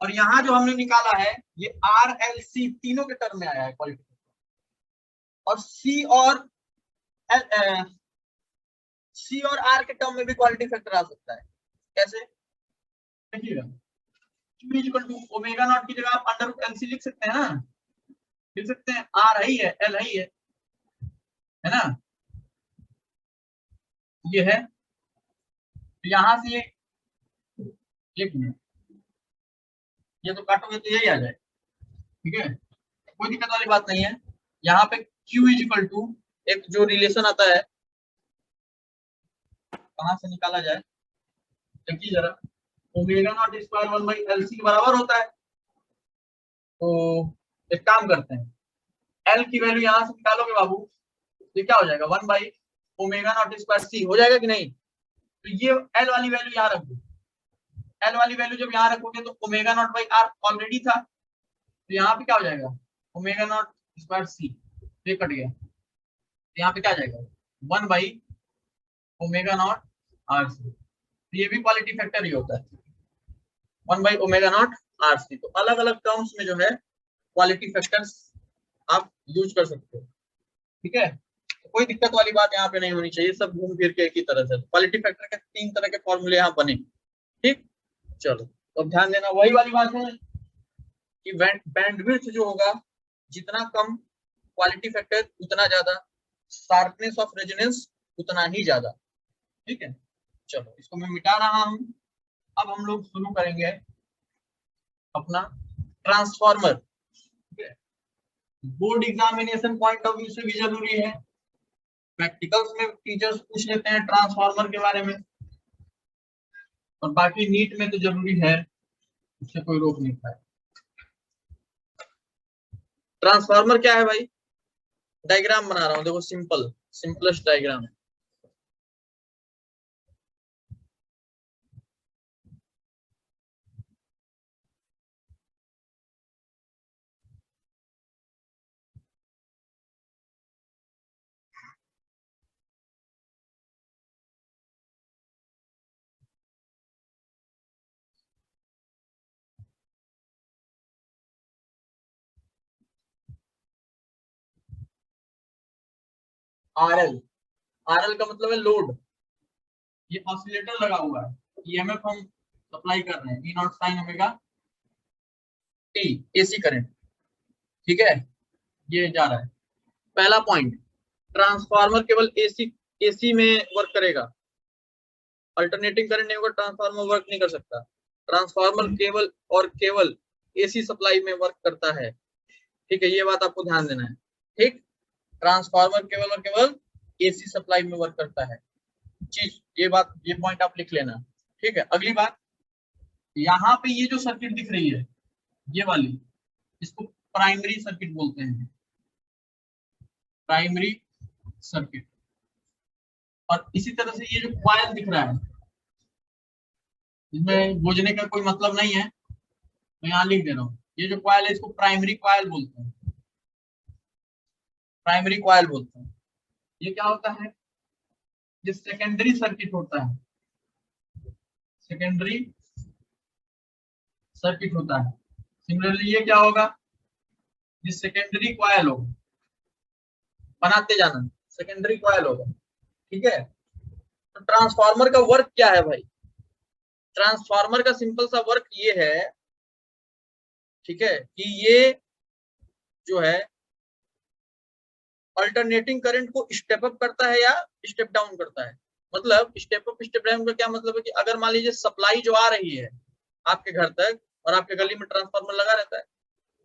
और यहाँ जो हमने निकाला है ये आर एल सी तीनों के टर्म में आया है क्वालिटी फैक्टर, और सी और आर के टर्म में भी क्वालिटी फैक्टर आ सकता है। कैसे, देखिएगा, Q equal to omega not की जगह आप अंडर रूट एल सी लिख सकते हैं ना, लिख सकते हैं, आर है, एल है ना, ये है। तो यहां से एक मिनट, ये तो काटोगे तो यही आ जाए, ठीक है, कोई दिक्कत वाली बात नहीं है। यहाँ पे Q इज इक्वल टू एक जो रिलेशन आता है, कहां से निकाला जाए, देखिए जरा, ओमेगा नॉट स्क्वायर 1/LC के बराबर होता है। तो एक काम करते हैं, L की वैल्यू यहां से निकालोगे बाबू, तो क्या हो जाएगा, 1/ओमेगा नॉट स्क्वायर C हो जाएगा कि नहीं। तो ये L वाली वैल्यू यहाँ रख दो, L वाली वैल्यू जब यहाँ रखोगे तो omega naught by R already था, तो यहाँ पे क्या हो जाएगा, ओमेगा नॉट स्क्वायर C, ये कट गया, तो यहाँ पे क्या आ जाएगा, 1/ओमेगा नॉट RC। तो ये भी क्वालिटी फैक्टर ही होता है, 1/ओमेगा नॉट RC। तो अलग अलग टर्म्स में जो है क्वालिटी फैक्टर्स आप यूज कर सकते हो, ठीक है। तो कोई दिक्कत वाली बात यहाँ पे नहीं होनी चाहिए, सब घूम फिर के एक ही तरह से। क्वालिटी फैक्टर के 3 तरह के फॉर्मूले यहाँ बने, ठीक। चलो तो अब ध्यान देना, वही वाली बात है कि बैंडविड्थ जो होगा, जितना कम क्वालिटी फैक्टर उतना ज्यादा, शार्पनेस ऑफ रेजोनेंस उतना ही ज्यादा, ठीक है। चलो इसको मैं मिटा रहा हूं। अब हम लोग शुरू करेंगे अपना ट्रांसफार्मर, ठीक है। Board examination point of view से भी जरूरी है, प्रैक्टिकल्स में टीचर्स पूछ लेते हैं ट्रांसफार्मर के बारे में, और बाकी नीट में तो जरूरी है, उससे कोई रोक नहीं पाए। ट्रांसफार्मर क्या है भाई, डायग्राम बना रहा हूं, देखो सिंपलेस्ट डायग्राम है। आरएल, आरएल का मतलब है लोड, ये ऑसिलेटर लगा हुआ है, ईएमएफ हम सप्लाई कर रहे हैं, E naught sine omega t, AC current, ठीक है, ये जा रहा है। पहला पॉइंट, ट्रांसफार्मर केवल एसी में वर्क करेगा, अल्टरनेटिंग करंट नहीं होगा, ट्रांसफार्मर वर्क नहीं कर सकता। ट्रांसफार्मर केवल और केवल एसी सप्लाई में वर्क करता है, ठीक है, ये बात आपको ध्यान देना है, ठीक। ट्रांसफार्मर केवल और केवल एसी सप्लाई में वर्क करता है, चीज ये बात, ये पॉइंट आप लिख लेना, ठीक है। अगली बात, यहाँ पे ये जो सर्किट दिख रही है, ये वाली, इसको प्राइमरी सर्किट बोलते हैं, प्राइमरी सर्किट। और इसी तरह से ये जो कॉइल दिख रहा है, इसमें बुझने का कोई मतलब नहीं है, मैं यहाँ लिख दे रहा हूँ, ये जो कॉइल है इसको प्राइमरी कॉइल बोलते हैं, प्राइमरी कॉइल बोलते हैं। ये क्या होता है, ये सेकेंडरी सर्किट होता है, सेकेंडरी सर्किट होता है। सिमिलरली ये क्या होगा, ये सेकेंडरी कॉइल होगा, बनाते जाना, सेकेंडरी कॉइल होगा, ठीक है। तो ट्रांसफार्मर का वर्क क्या है भाई, ट्रांसफार्मर का सिंपल सा वर्क ये है, ठीक है, कि ये जो है अल्टरनेटिंग करंट को स्टेप अप करता है या स्टेप डाउन करता है। मतलब स्टेप अप स्टेप डाउन का क्या मतलब है कि अगर मान लीजिए सप्लाई जो आ रही है आपके घर तक, और आपके गली में ट्रांसफार्मर लगा रहता है,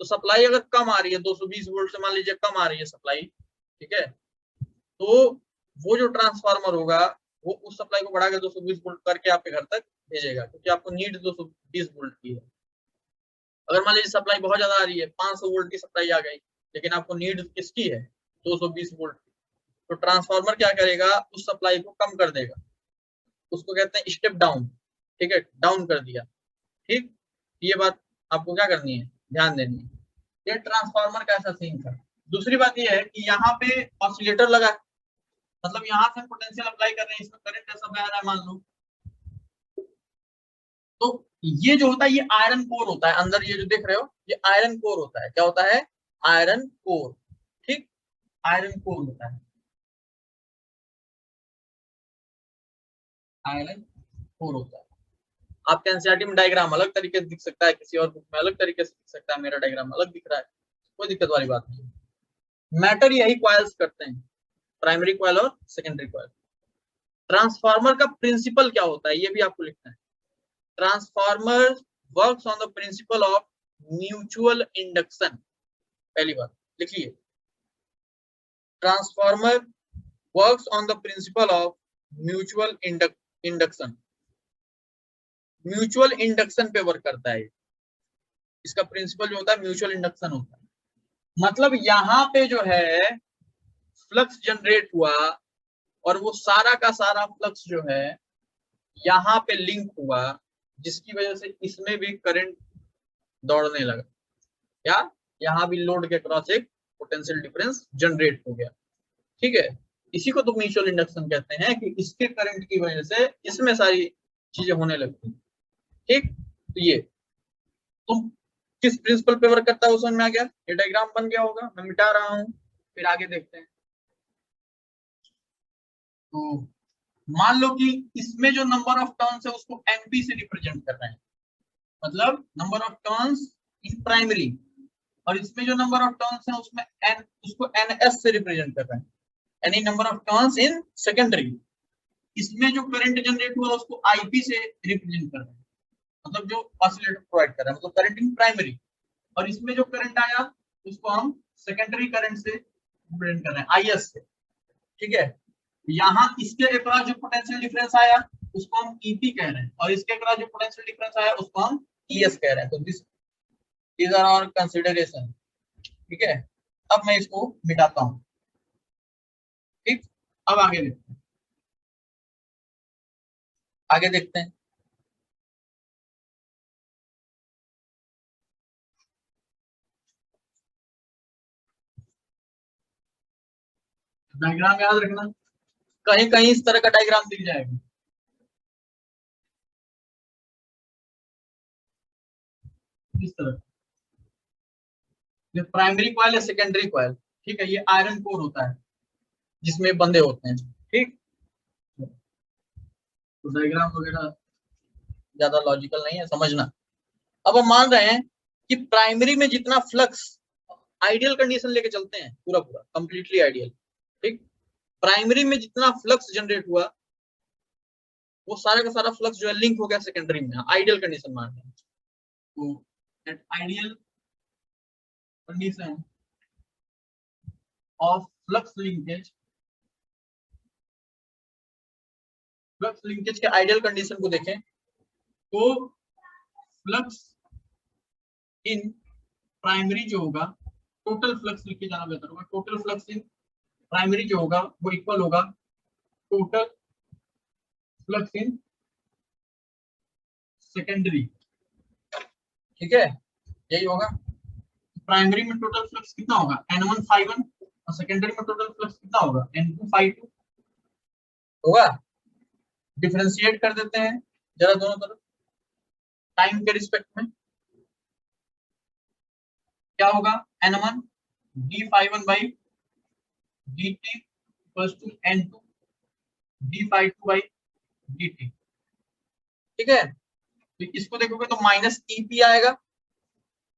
तो सप्लाई अगर कम आ रही है, 220 वोल्ट से मान लीजिए कम आ रही है सप्लाई, ठीक है, तो वो जो ट्रांसफार्मर होगा वो उस सप्लाई को बढ़ा के 220 वोल्ट करके आपके घर तक भेजेगा, क्योंकि आपको नीड 220 वोल्ट की है। अगर मान लीजिए सप्लाई बहुत ज्यादा आ रही है, 500 वोल्ट की सप्लाई आ गई, लेकिन आपको नीड किसकी है, 220 वोल्ट की, तो ट्रांसफार्मर क्या करेगा, उस सप्लाई को कम कर देगा, उसको कहते हैं स्टेप डाउन, ठीक है, डाउन कर दिया, ठीक। ये बात आपको क्या करनी है, ध्यान देनी है। ये ट्रांसफार्मर का ऐसा सीन था। दूसरी बात ये है कि यहाँ पे ऑसिलेटर लगा है, मतलब यहाँ से पोटेंशियल अप्लाई कर रहे हैं, इसमें करंट ऐसा बह रहा है मान लो, तो ये जो होता है ये आयरन कोर होता है, अंदर ये जो देख रहे हो ये आयरन कोर होता है, क्या होता है, आयरन कोर, ठीक, आयरन कोर होता है, आयरन कोर होता है। आपके एनसीईआरटी में डायग्राम अलग तरीके से दिख सकता है, किसी और बुक में अलग तरीके से दिख सकता है, मेरा डायग्राम अलग दिख रहा है, कोई दिक्कत वाली बात नहीं। मैटर यही कॉइल्स करते हैं, प्राइमरी कॉइल और सेकेंडरी कॉइल। ट्रांसफार्मर का प्रिंसिपल क्या होता है ये भी आपको लिखना है। Transformer works on the principle of mutual induction, पहली बात लिखिए, transformer works on the principle of mutual induction, mutual induction पे वर्क करता है। इसका प्रिंसिपल जो होता है म्यूचुअल इंडक्शन होता है। मतलब यहाँ पे जो है फ्लक्स जनरेट हुआ और वो सारा का सारा फ्लक्स जो है यहाँ पे लिंक हुआ, जिसकी वजह से इसमें भी करंट दौड़ने लगा। क्या? यहाँ भी लोड के क्रॉस एक पोटेंशियल डिफरेंस जनरेट हो गया। ठीक है, इसी को तो म्यूचुअल इंडक्शन कहते हैं कि इसके करंट की वजह से इसमें सारी चीजें होने लगती। ठीक, तो ये तुम किस प्रिंसिपल पे वर्क करता है वो समझ में आ गया। ये डायग्राम बन गया होगा, मैं मिटा रहा हूं, फिर आगे देखते हैं। तो मान लो कि इसमें जो नंबर ऑफ टर्न्स है उसको एनपी से रिप्रेजेंट कर रहे हैं, मतलब number of turns in primary, और इसमें जो नंबर ऑफ टर्न्स है उसमें एन, उसको एनएस से रिप्रेजेंट कर रहे हैं, any number of turns in secondary. इसमें जो करंट जनरेट हुआ उसको आईपी से रिप्रेजेंट कर रहे हैं, मतलब जो ऑसिलेटर प्रोवाइड कर रहा है, मतलब करंट इन प्राइमरी। और इसमें जो करंट आया उसको हम सेकेंडरी करंट से रिप्रेजेंट कर रहे हैं, आईएस से। ठीक है, यहाँ इसके अक्रॉस जो पोटेंशियल डिफरेंस आया उसको हम ईपी कह रहे हैं, और इसके अक्रॉस जो पोटेंशियल डिफरेंस आया उसको हम ईएस कह रहे हैं। तो दिस इज आवर कंसीडरेशन। ठीक है, अब मैं इसको मिटाता हूं। ठीक, अब आगे देखते हैं, आगे देखते हैं। डायग्राम याद रखना, कहीं कहीं इस तरह का डायग्राम दिख जाएगा। इस तरह ये प्राइमरी कॉइल या सेकेंडरी कॉइल। ठीक है, ये आयरन कोर होता है जिसमें बंधे होते हैं। ठीक, तो डायग्राम वगैरह ज्यादा लॉजिकल नहीं है, समझना। अब हम मान रहे हैं कि प्राइमरी में जितना फ्लक्स, आइडियल कंडीशन लेके चलते हैं, पूरा पूरा कंप्लीटली आइडियल। ठीक, प्राइमरी में जितना फ्लक्स जनरेट हुआ वो सारा का सारा फ्लक्स जो है लिंक हो गया सेकेंडरी में, आइडियल कंडीशन मान रहे हैं। तो that ideal condition of flux linkage, flux linkage के आइडियल कंडीशन को देखें तो फ्लक्स इन प्राइमरी जो होगा, टोटल फ्लक्स लिख के जाना बेहतर होगा। टोटल फ्लक्स इन प्राइमरी जो होगा वो इक्वल होगा टोटल फ्लक्स इन सेकेंडरी। ठीक है, यही होगा। प्राइमरी में टोटल फ्लक्स कितना होगा N1 ∅1, और सेकेंडरी में टोटल फ्लक्स कितना होगा N2 ∅2 होगा। डिफरेंशिएट कर देते हैं जरा दोनों तरफ टाइम के रिस्पेक्ट में। क्या होगा N1 d∅1 dt equals to N2 d∅2 dt। ठीक है, तो इसको देखोगे तो माइनस ईपी आएगा।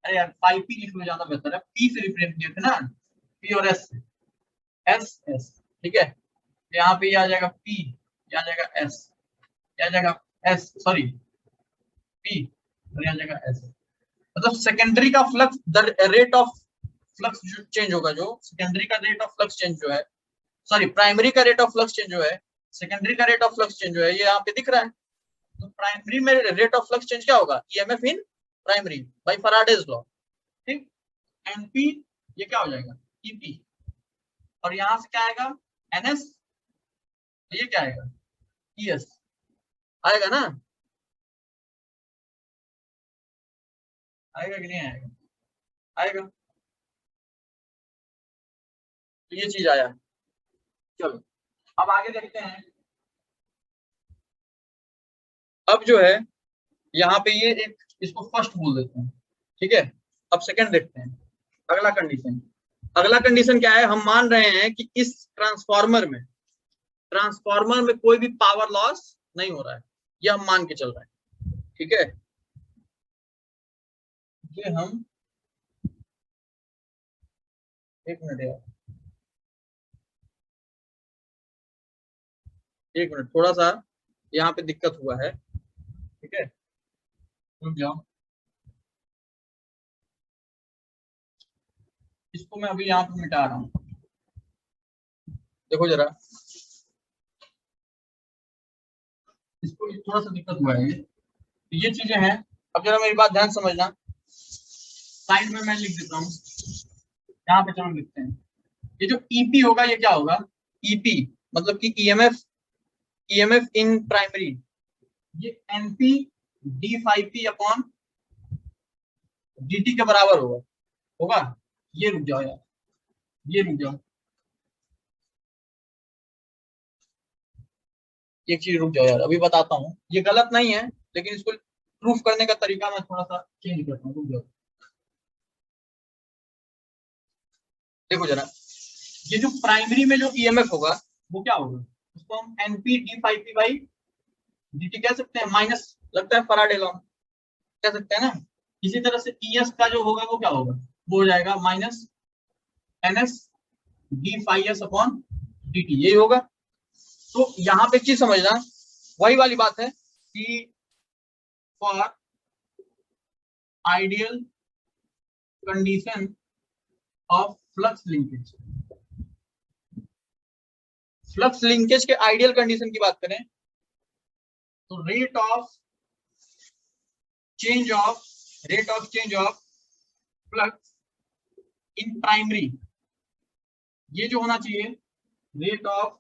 अरे यार 5p लिख लो ज्यादा बेहतर है, p से रिप्रेजेंट किया था ना, p और s से, एस एस। ठीक है, यहाँ पे आ जाएगा p, यहाँ जाएगा s, यहाँ जाएगा s, सॉरी p, और यहाँ जाएगा s। मतलब सेकेंडरी का flux, the rate of flux जो चेंज होगा, जो सेकेंडरी का रेट ऑफ फ्लक्स चेंज जो है, सॉरी प्राइमरी का रेट ऑफ फ्लक्स चेंज जो है, सेकेंडरी का रेट ऑफ फ्लक्स चेंज जो है, ये यहाँ पे दिख रहा है। तो प्राइमरी में रेट ऑफ फ्लक्स चेंज क्या होगा, EMF in primary by Faraday's law. ठीक, एनपी ये क्या हो जाएगा ईपी, और यहां से क्या आएगा एनएस, ये क्या आएगा ईएस आएगा ना, आएगा कि नहीं आएगा, आएगा। तो ये चीज आया। चलो अब आगे देखते हैं। अब जो है यहाँ पे ये एक, इसको फर्स्ट बोल देते हैं। ठीक है, अब सेकंड देखते हैं। अगला कंडीशन, अगला कंडीशन क्या है, हम मान रहे हैं कि इस ट्रांसफार्मर में कोई भी पावर लॉस नहीं हो रहा है, ये हम मान के चल रहे हैं। ठीक है, ये हम एक मिनट यार, एक मिनट, थोड़ा सा यहाँ पे दिक्कत हुआ है। ठीक है, रुक जाओ, इसको मैं अभी यहाँ पे मिटा रहा हूँ। देखो जरा, इसको थोड़ा सा दिक्कत हुआ है, ये चीजें हैं। अब जरा मेरी बात ध्यान समझना, साइड में मैं लिख देता हूँ, यहाँ पे चलो लिखते हैं। ये जो ईपी होगा ये क्या होगा, ईपी मतलब कि ईएमएफ इन प्राइमरी, ये NP D five P upon DT के बराबर होगा। ये रुक जाओ यार, ये रुक जाओ, एक चीज रुक जाओ यार, अभी बताता हूँ। ये गलत नहीं है, लेकिन इसको प्रूफ करने का तरीका मैं थोड़ा सा चेंज करता हूँ, रुक जाओ। देखो जरा, ये जो प्राइमरी में जो ईएमएफ होगा वो क्या होगा, उसको हम NP D five P by DT कह सकते हैं, माइनस लगता है फराडे लॉ कह सकते हैं ना। इसी तरह से ईएस का जो होगा वो क्या होगा, वो हो जाएगा minus NS D five S upon DT, यही होगा। तो यहाँ पे एक चीज समझना, वही वाली बात है कि for ideal condition of flux linkage, flux linkage के आइडियल कंडीशन की बात करें तो rate of change of flux in primary, ये जो होना चाहिए rate of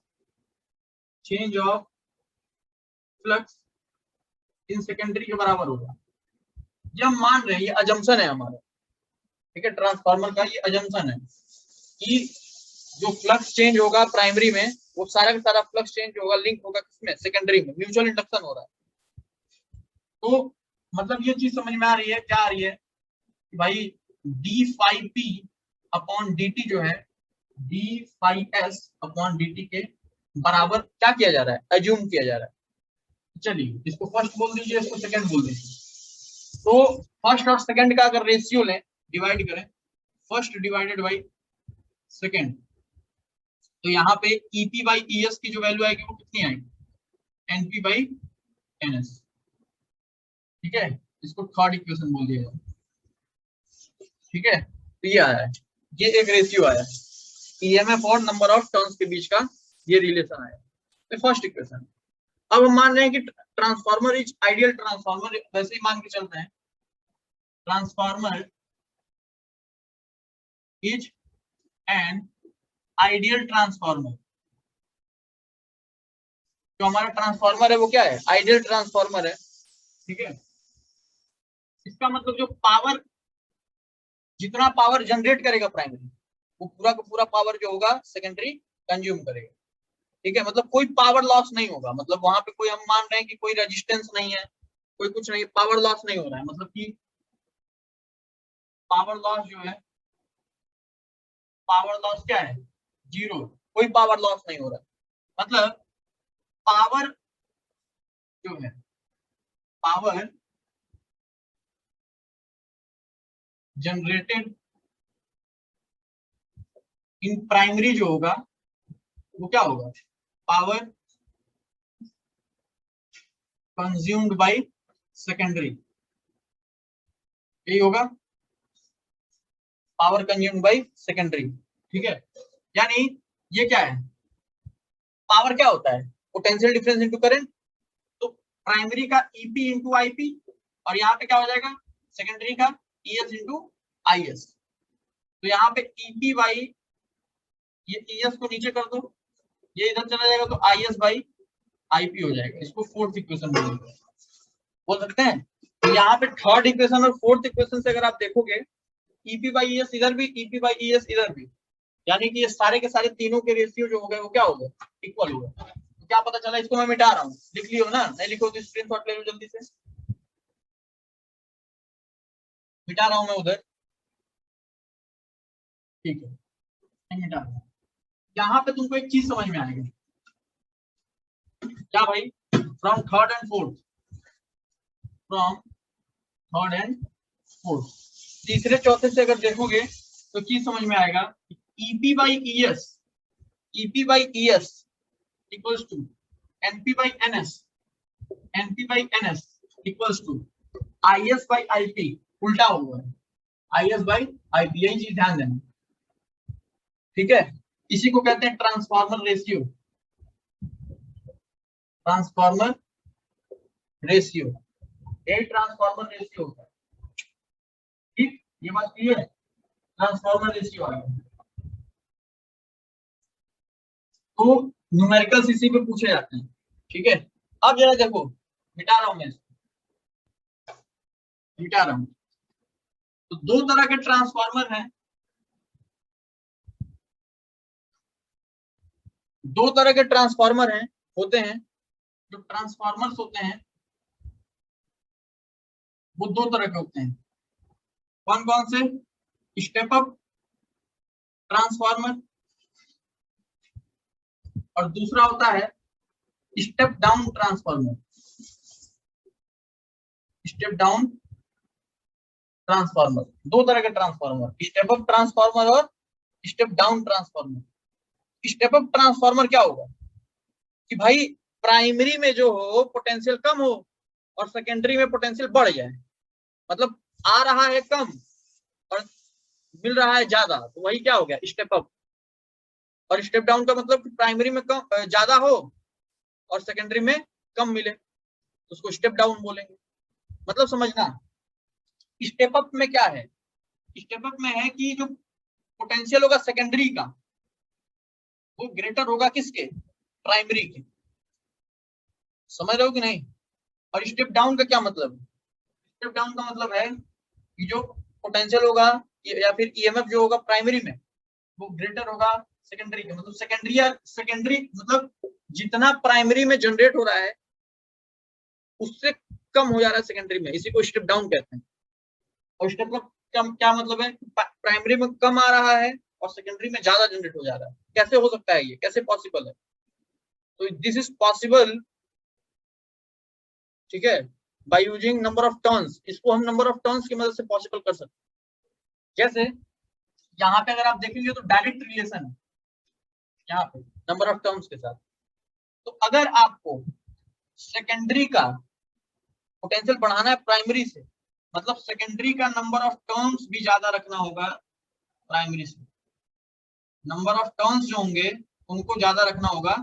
change of flux in secondary के बराबर होगा। ये हम मान रहे हैं, ये अजम्पशन है हमारा, ठीक है, ट्रांसफार्मर का ये अजम्पशन है कि जो फ्लक्स चेंज होगा प्राइमरी में, वो सारा का सारा फ्लक्स चेंज होगा, लिंक होगा किसमें, सेकेंडरी में, म्यूचुअल इंडक्शन हो रहा है। तो मतलब ये चीज समझ में आ रही है, क्या आ रही है कि भाई D five P upon d t जो है D five S upon d T के बराबर क्या किया जा रहा है, एज्यूम किया जा रहा है। चलिए इसको फर्स्ट बोल दीजिए, इसको सेकंड बोल दीजिए। तो फर्स्ट और सेकंड का अगर रेशियो लें, डिवाइड करें, फर्स्ट डिवाइडेड बाई सेकंड, तो यहाँ पे ईपी बाई ईएस की जो वैल्यू आएगी वो कितनी आएगी, एनपी बाई एनएस, ठीक है, इसको थर्ड इक्वेशन बोल दिया जाए, ठीक है। तो ये आया है, ये एक रेशियो आया, ईएमएफ और नंबर ऑफ टर्न्स के बीच का ये रिलेशन आया, तो फर्स्ट इक्वेशन। अब हम मान रहे हैं कि ट्रांसफार्मर इज आइडियल ट्रांसफार्मर, वैसे ही मान के चलते हैं, transformer is an ideal transformer. जो हमारा ट्रांसफार्मर है वो क्या है, आइडियल ट्रांसफार्मर है, ठीक है। इसका मतलब जो पावर, जितना पावर जनरेट करेगा प्राइमरी, वो पूरा का पूरा पावर जो होगा सेकेंडरी कंज्यूम करेगा, ठीक है। मतलब कोई पावर लॉस नहीं होगा, मतलब वहां पे कोई, हम मान रहे हैं कि कोई रेजिस्टेंस नहीं है, कोई कुछ नहीं, पावर लॉस नहीं हो रहा है, मतलब कि पावर लॉस जो है, पावर लॉस क्या है, जीरो, कोई पावर लॉस नहीं हो रहा है। मतलब पावर जो है, पावर जनरेटेड इन प्राइमरी जो होगा वो क्या होगा, पावर कंज्यूम्ड बाय सेकेंडरी, यही होगा, पावर कंज्यूम्ड बाय सेकेंडरी, ठीक है। यानी ये क्या है, पावर क्या होता है, पोटेंशियल डिफरेंस इनटू करंट। तो प्राइमरी का ईपी इंटू आईपी, और यहाँ पे क्या हो जाएगा, सेकेंडरी का ईएस इंटू आईएस। तो यहाँ पे ईपी बाई, ये ईएस को नीचे कर दो, ये इधर चला जाएगा, तो आईएस बाई आईपी हो जाएगा। इसको फोर्थ इक्वेशन बोल सकते हैं। तो यहाँ पे थर्ड इक्वेशन और फोर्थ इक्वेशन से अगर आप देखोगे, ईपी बाई ईएस इधर भी, ईपी बाई ईएस इधर भी, यानी कि ये सारे के सारे तीनों के रेशियो जो हो गए वो क्या हो गए, इक्वल हो गए। तो क्या पता चला, इसको मैं मिटा रहा हूँ, लिख लियो ना, नहीं लिखो तो स्क्रीनशॉट ले लो जल्दी से, मिटा रहा हूं मैं उधर, ठीक है, नहीं मिटा रहा। यहाँ पे तुमको एक चीज समझ में आएगी, क्या भाई, from third and fourth, from third and fourth, तीसरे चौथे से अगर देखोगे तो चीज समझ में आएगा, EP by ES, EP by ES equals to NP by NS, NP by NS equals to IS by IP, उल्टा हुआ है, आईएस बाई आईपी, यही चीज ध्यान देना, ठीक है। इसी को कहते हैं ट्रांसफार्मर रेशियो। ट्रांसफार्मर रेशियो, यही ट्रांसफार्मर रेशियो होता है। ठीक, ये बात क्लियर है? ट्रांसफार्मर रेशियो आ गया। तो न्यूमेरिकल्स इसी पे पूछे जाते हैं। ठीक है, अब जरा देखो, मिटा रहा हूं मैं इसको, मिटा रहा हूं। तो दो तरह के ट्रांसफार्मर हैं, दो तरह के ट्रांसफार्मर हैं, होते हैं। जो ट्रांसफार्मर्स होते हैं वो दो तरह के होते हैं। कौन कौन से? स्टेप अप ट्रांसफार्मर, और दूसरा होता है step down transformer. Step down transformer, दो तरह के ट्रांसफार्मर, स्टेप अप ट्रांसफार्मर और step down transformer. Step up transformer क्या होगा कि भाई प्राइमरी में जो हो पोटेंशियल कम हो और सेकेंडरी में पोटेंशियल बढ़ जाए, मतलब आ रहा है कम और मिल रहा है ज्यादा, तो वही क्या हो गया? Step up. और स्टेप डाउन का मतलब कि प्राइमरी में कम ज्यादा हो और सेकेंडरी में कम मिले, तो उसको स्टेप डाउन बोलेंगे। मतलब समझना, स्टेप अप में क्या है? स्टेप अप में है कि जो पोटेंशियल होगा सेकेंडरी का वो ग्रेटर होगा किसके? प्राइमरी के। समझ रहे हो कि नहीं? और स्टेप डाउन का क्या मतलब है? स्टेप डाउन का मतलब है कि जो पोटेंशियल होगा या फिर ईएमएफ जो होगा प्राइमरी में वो ग्रेटर होगा सेकेंडरी के। मतलब सेकेंडरी मतलब जितना प्राइमरी में जनरेट हो रहा है उससे कम हो जा रहा है सेकेंडरी में, इसी को स्टेप डाउन कहते हैं। और स्टेप अप कम क्या मतलब है? प्राइमरी में कम आ रहा है और सेकेंडरी में ज्यादा जनरेट हो जा रहा है। कैसे हो सकता है ये? कैसे पॉसिबल है? तो दिस इज पॉसिबल, ठीक है, by using number of turns. इसको हम नंबर ऑफ टर्न्स की मदद से पॉसिबल कर सकते हैं। जैसे यहाँ पे अगर आप देखेंगे तो डायरेक्ट रिलेशन है यहाँ पे नंबर ऑफ टर्न्स के साथ। तो अगर आपको सेकेंडरी का पोटेंशियल बढ़ाना है प्राइमरी से, मतलब सेकेंडरी का नंबर ऑफ टर्न्स भी ज्यादा रखना होगा प्राइमरी से। नंबर ऑफ टर्न्स जो होंगे उनको ज्यादा रखना होगा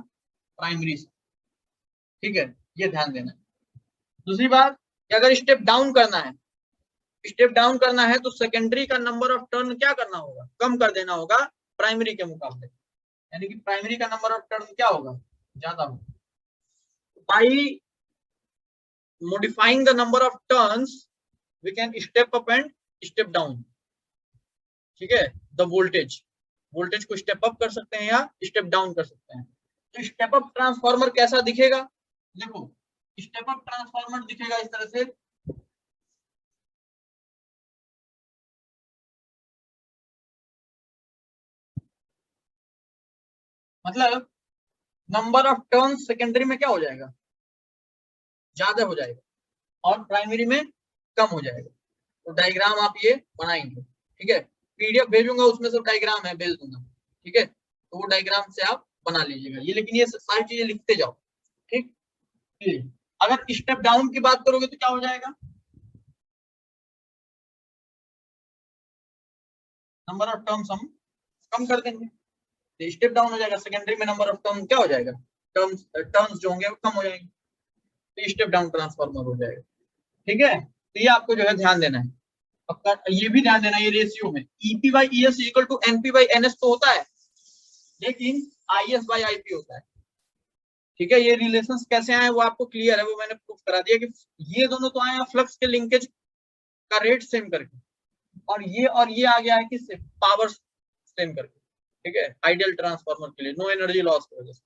प्राइमरी से। ठीक है, ये ध्यान देना है। दूसरी बात कि अगर स्टेप डाउन करना है, स्टेप डाउन करना है तो सेकेंडरी का नंबर ऑफ टर्न क्या करना होगा? कम कर देना होगा प्राइमरी के मुकाबले, यानी कि प्राइमरी का नंबर ऑफ टर्न क्या होगा? ज्यादा होगा। By modifying the number of turns we can step up and step down। ठीक है, द वोल्टेज को स्टेप अप कर सकते हैं या स्टेप डाउन कर सकते हैं। तो स्टेप अप ट्रांसफार्मर कैसा दिखेगा? देखो, स्टेप अप ट्रांसफार्मर दिखेगा इस तरह से। मतलब नंबर ऑफ टर्न सेकेंडरी में क्या हो जाएगा? ज्यादा हो जाएगा और प्राइमरी में कम हो जाएगा। तो डायग्राम आप ये बनाएंगे, ठीक है, पीडीएफ भेजूंगा उसमें सब डायग्राम है, भेज दूंगा। ठीक है, तो वो डायग्राम से आप बना लीजिएगा ये, लेकिन ये सारी चीजें लिखते जाओ। ठीक, अगर स्टेप डाउन की बात करोगे तो क्या हो जाएगा? नंबर ऑफ टर्म्स हम कम कर देंगे तो स्टेप डाउन हो जाएगा। सेकेंडरी में नंबर ऑफ टर्म क्या हो जाएगा? टर्म्स जो होंगे वो कम हो जाएंगे, तो स्टेप डाउन ट्रांसफार्मर हो जाएगा। ठीक है, तो ये आपको जो है ध्यान देना है। ये भी ध्यान देना है, ये रेशियो में EP by ES equal to NP by NS तो होता है, लेकिन आईएस बाई आईपी होता है। ठीक है, ये रिलेशंस कैसे आए वो आपको क्लियर है, वो मैंने प्रूफ करा दिया कि ये दोनों तो आए हैं फ्लक्स के लिंकेज का रेट सेम करके, और ये आ गया है किससे? पावर सेम करके। ठीक है, आइडियल ट्रांसफार्मर के लिए नो एनर्जी लॉस की वजह से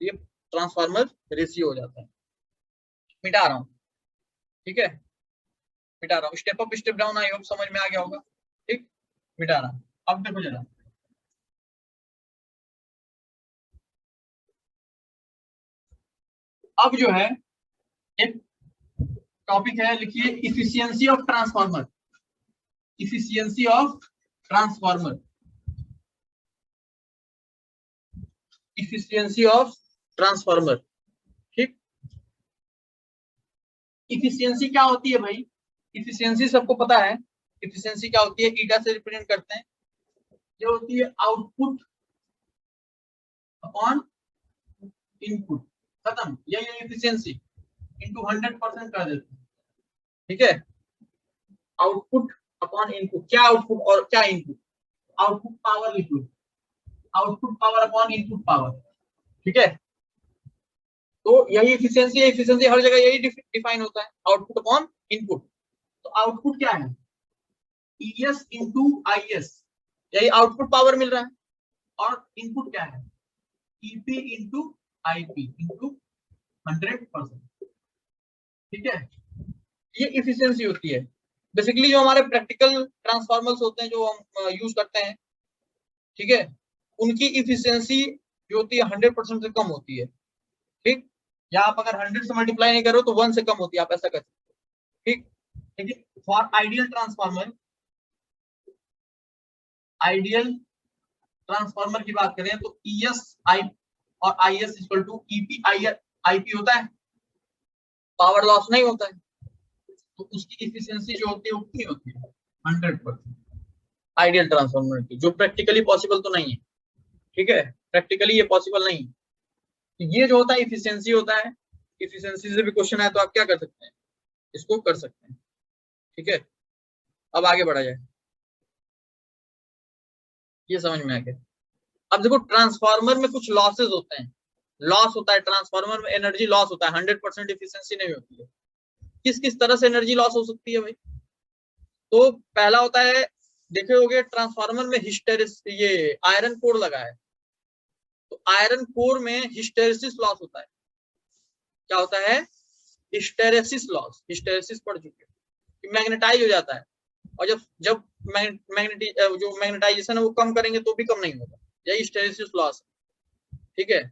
ये ट्रांसफार्मर रेशियो हो जाता है। मिटा रहा हूँ, ठीक है, मिटा रहा हूँ। Step up step down I hope समझ में आ गया होगा। ठीक, मिटा रहा हूँ। अब देखो जरा, अब जो है एक टॉपिक है, लिखिए efficiency of transformer. Efficiency of transformer, efficiency of transformer. ठीक, इफिशियंसी क्या होती है भाई? इफिशियंसी सबको पता है। इफिशियंसी क्या होती है? ईटा से रिप्रेजेंट करते हैं। जो होती है आउटपुट अपॉन इनपुट, खत्म। यही एफिशिएंसी इनटू 100% कर देते हैं, ठीक है। आउटपुट अपॉन इनपुट, क्या आउटपुट और क्या इनपुट, आउटपुट पावर लिख लो, output power upon input power, ठीक है। तो यही एफिशिएंसी है, एफिशिएंसी हर जगह यही डिफाइन होता है, आउटपुट अपॉन इनपुट। तो आउटपुट क्या है, ईएस इंटू आईएस, यही आउटपुट पावर मिल रहा है। और इनपुट क्या है, ईपी इंटू आईपी इंटू 100%, ठीक है। ये एफिशिएंसी होती है। बेसिकली जो हमारे प्रैक्टिकल ट्रांसफार्मर्स होते हैं जो हम यूज करते हैं, ठीक है, उनकी एफिशिएंसी जो होती है 100% से कम होती है, ठीक। या आप अगर 100 से मल्टीप्लाई नहीं करो तो 1 से कम होती है, आप ऐसा कर सकते हो, ठीक। लेकिन for ideal transformer, ideal transformer की बात करें तो ईएस आई और IS equal to EP IP होता है, पावर लॉस नहीं होता है, तो उसकी एफिशिएंसी जो होती है उतनी होती है 100% आइडियल ट्रांसफार्मर की, जो प्रैक्टिकली पॉसिबल तो नहीं है, ठीक है, प्रैक्टिकली ये पॉसिबल नहीं। तो ये जो होता है एफिशिएंसी होता है, एफिशिएंसी से भी क्वेश्चन आए तो आप क्या कर सकते हैं, इसको कर सकते हैं, ठीक है। अब आगे बढ़ा जाए, ये समझ में आ गया। अब देखो ट्रांसफार्मर में कुछ लॉसेस होते हैं, लॉस होता है ट्रांसफार्मर में, एनर्जी लॉस होता है, 100% एफिशिएंसी नहीं होती है। किस किस तरह से एनर्जी लॉस हो सकती है भाई, तो पहला होता है, देखे होगे ट्रांसफार्मर में हिस्टेरिस, ये आयरन कोर लगा है, तो आयरन कोर में हिस्टेरिसिस लॉस होता है। क्या होता है, हिस्टेरिसिस लॉस, हिस्टेरिसिस पढ़ चुके हैं, मैग्नेटाइज हो जाता है, और जब जब जो मैग्नेटाइजेशन है वो कम करेंगे तो भी कम नहीं होगा, यही हिस्टेरिसिस लॉस, ठीक है।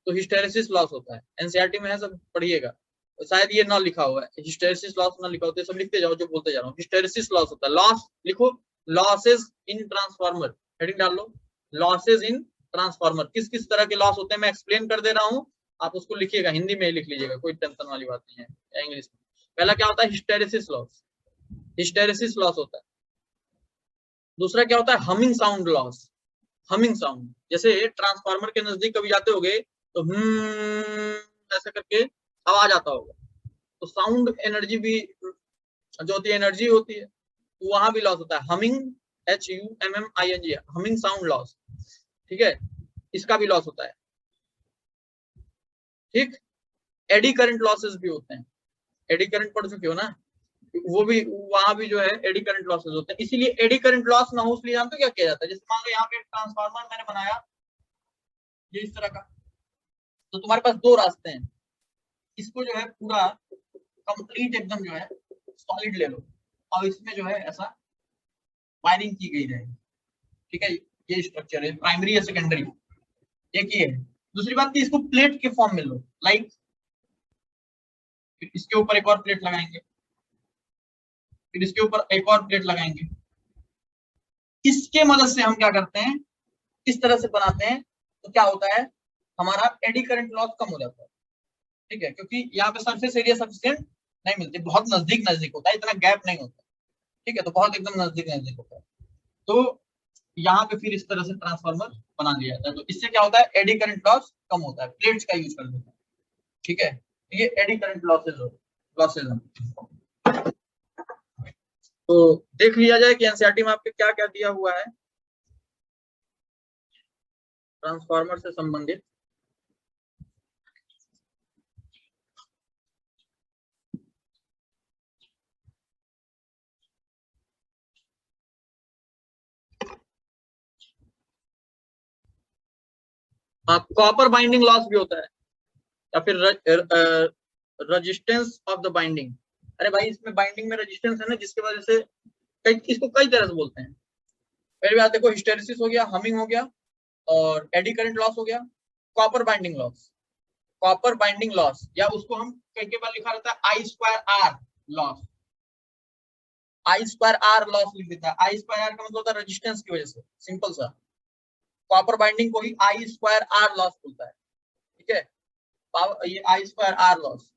तो हिस्टेरिसिस लॉस होता है, एनसीईआरटी में है, सब पढ़िएगा। शायद ये ना लिखा हुआ है, हिस्टेरिसिस लॉस ना लिखा होता है, सब लिखते जाओ जो बोलते जा रहा हूँ। हिस्टेरिसिस लॉस होता है, लॉस लिखो, लॉसेस इन ट्रांसफार्मर, हेडिंग डाल लो, लॉसेस इन ट्रांसफार्मर। किस किस तरह के लॉस होते हैं मैं एक्सप्लेन कर दे रहा हूँ, आप उसको लिखिएगा, हिंदी में ही लिख लीजिएगा, कोई टेंशन वाली बात नहीं है, या इंग्लिश में। पहला क्या होता है, हिस्टेरिसिस लॉस, हिस्टेरिसिस लॉस होता है। दूसरा क्या होता है, humming sound loss, humming sound, जैसे ट्रांसफार्मर के नजदीक कभी जाते होगे तो ऐसा करके आवाज आता होगा, तो साउंड एनर्जी भी जो होती है, एनर्जी होती है, तो वहां भी लॉस होता है, humming, HUMMING, humming sound loss, ठीक है, इसका भी लॉस होता है, ठीक। एडी करंट लॉसेस भी होते हैं, एडी करंट पढ़ चुके हो ना, वो भी, वहां भी जो है एडी करंट लॉसेस होते हैं। इसीलिए एडी करंट लॉस ना हो इसलिए जानते हो क्या किया जाता है, जैसे मान लो यहाँ पे ट्रांसफार्मर मैंने बनाया ये इस तरह का, तो तुम्हारे पास दो रास्ते हैं, इसको जो है पूरा कंप्लीट एकदम जो है सॉलिड ले लो, और इसमें जो है ऐसा वायरिंग की गई रहेगी, ठीक है। ये स्ट्रक्चर है, प्राइमरी या सेकेंडरी, एक ही है। दूसरी बात कि इसको प्लेट के फॉर्म में लो, लाइक इसके ऊपर एक और प्लेट लगाएंगे, फिर इसके ऊपर एक और प्लेट लगाएंगे, इसके मदद से हम क्या करते हैं, इस तरह से बनाते हैं, तो क्या होता है, हमारा एडी करंट लॉस कम हो जाता है, ठीक है, क्योंकि यहाँ पे सरफेस एरिया सफिशिएंट नहीं मिलती, बहुत नजदीक नजदीक होता है, इतना गैप नहीं होता, ठीक है, तो बहुत एकदम नजदीक नजदीक होता है। तो यहाँ पे फिर इस तरह से ट्रांसफार्मर बना दिया जाता है, तो इससे क्या होता है, एडी करंट लॉस कम होता है, प्लेट्स का यूज कर देते हैं, ठीक है। ये एडी करंट लॉसेज है। तो देख लिया जाए कि एनसीईआरटी में आपके क्या क्या दिया हुआ है ट्रांसफार्मर से संबंधित। कॉपर बाइंडिंग लॉस भी होता है, या फिर रेजिस्टेंस ऑफ द बाइंडिंग। अरे भाई इसमें बाइंडिंग में रेजिस्टेंस है ना, जिसकी वजह से इसको कई तरह से बोलते हैं। पहली बात देखो, हिस्टेरिसिस हो गया, हमिंग हो गया, और एडी करंट लॉस हो गया, copper binding loss, copper binding loss, या उसको हम कई बार लिखा रहता है I2R लॉस, I2R लॉस लिख देता है। I2R का मतलब होता है रेजिस्टेंस की वजह से, सिंपल सा। कॉपर बाइंडिंग को ही I2R लॉस बोलता है, ठीक है, ये I2R लॉस,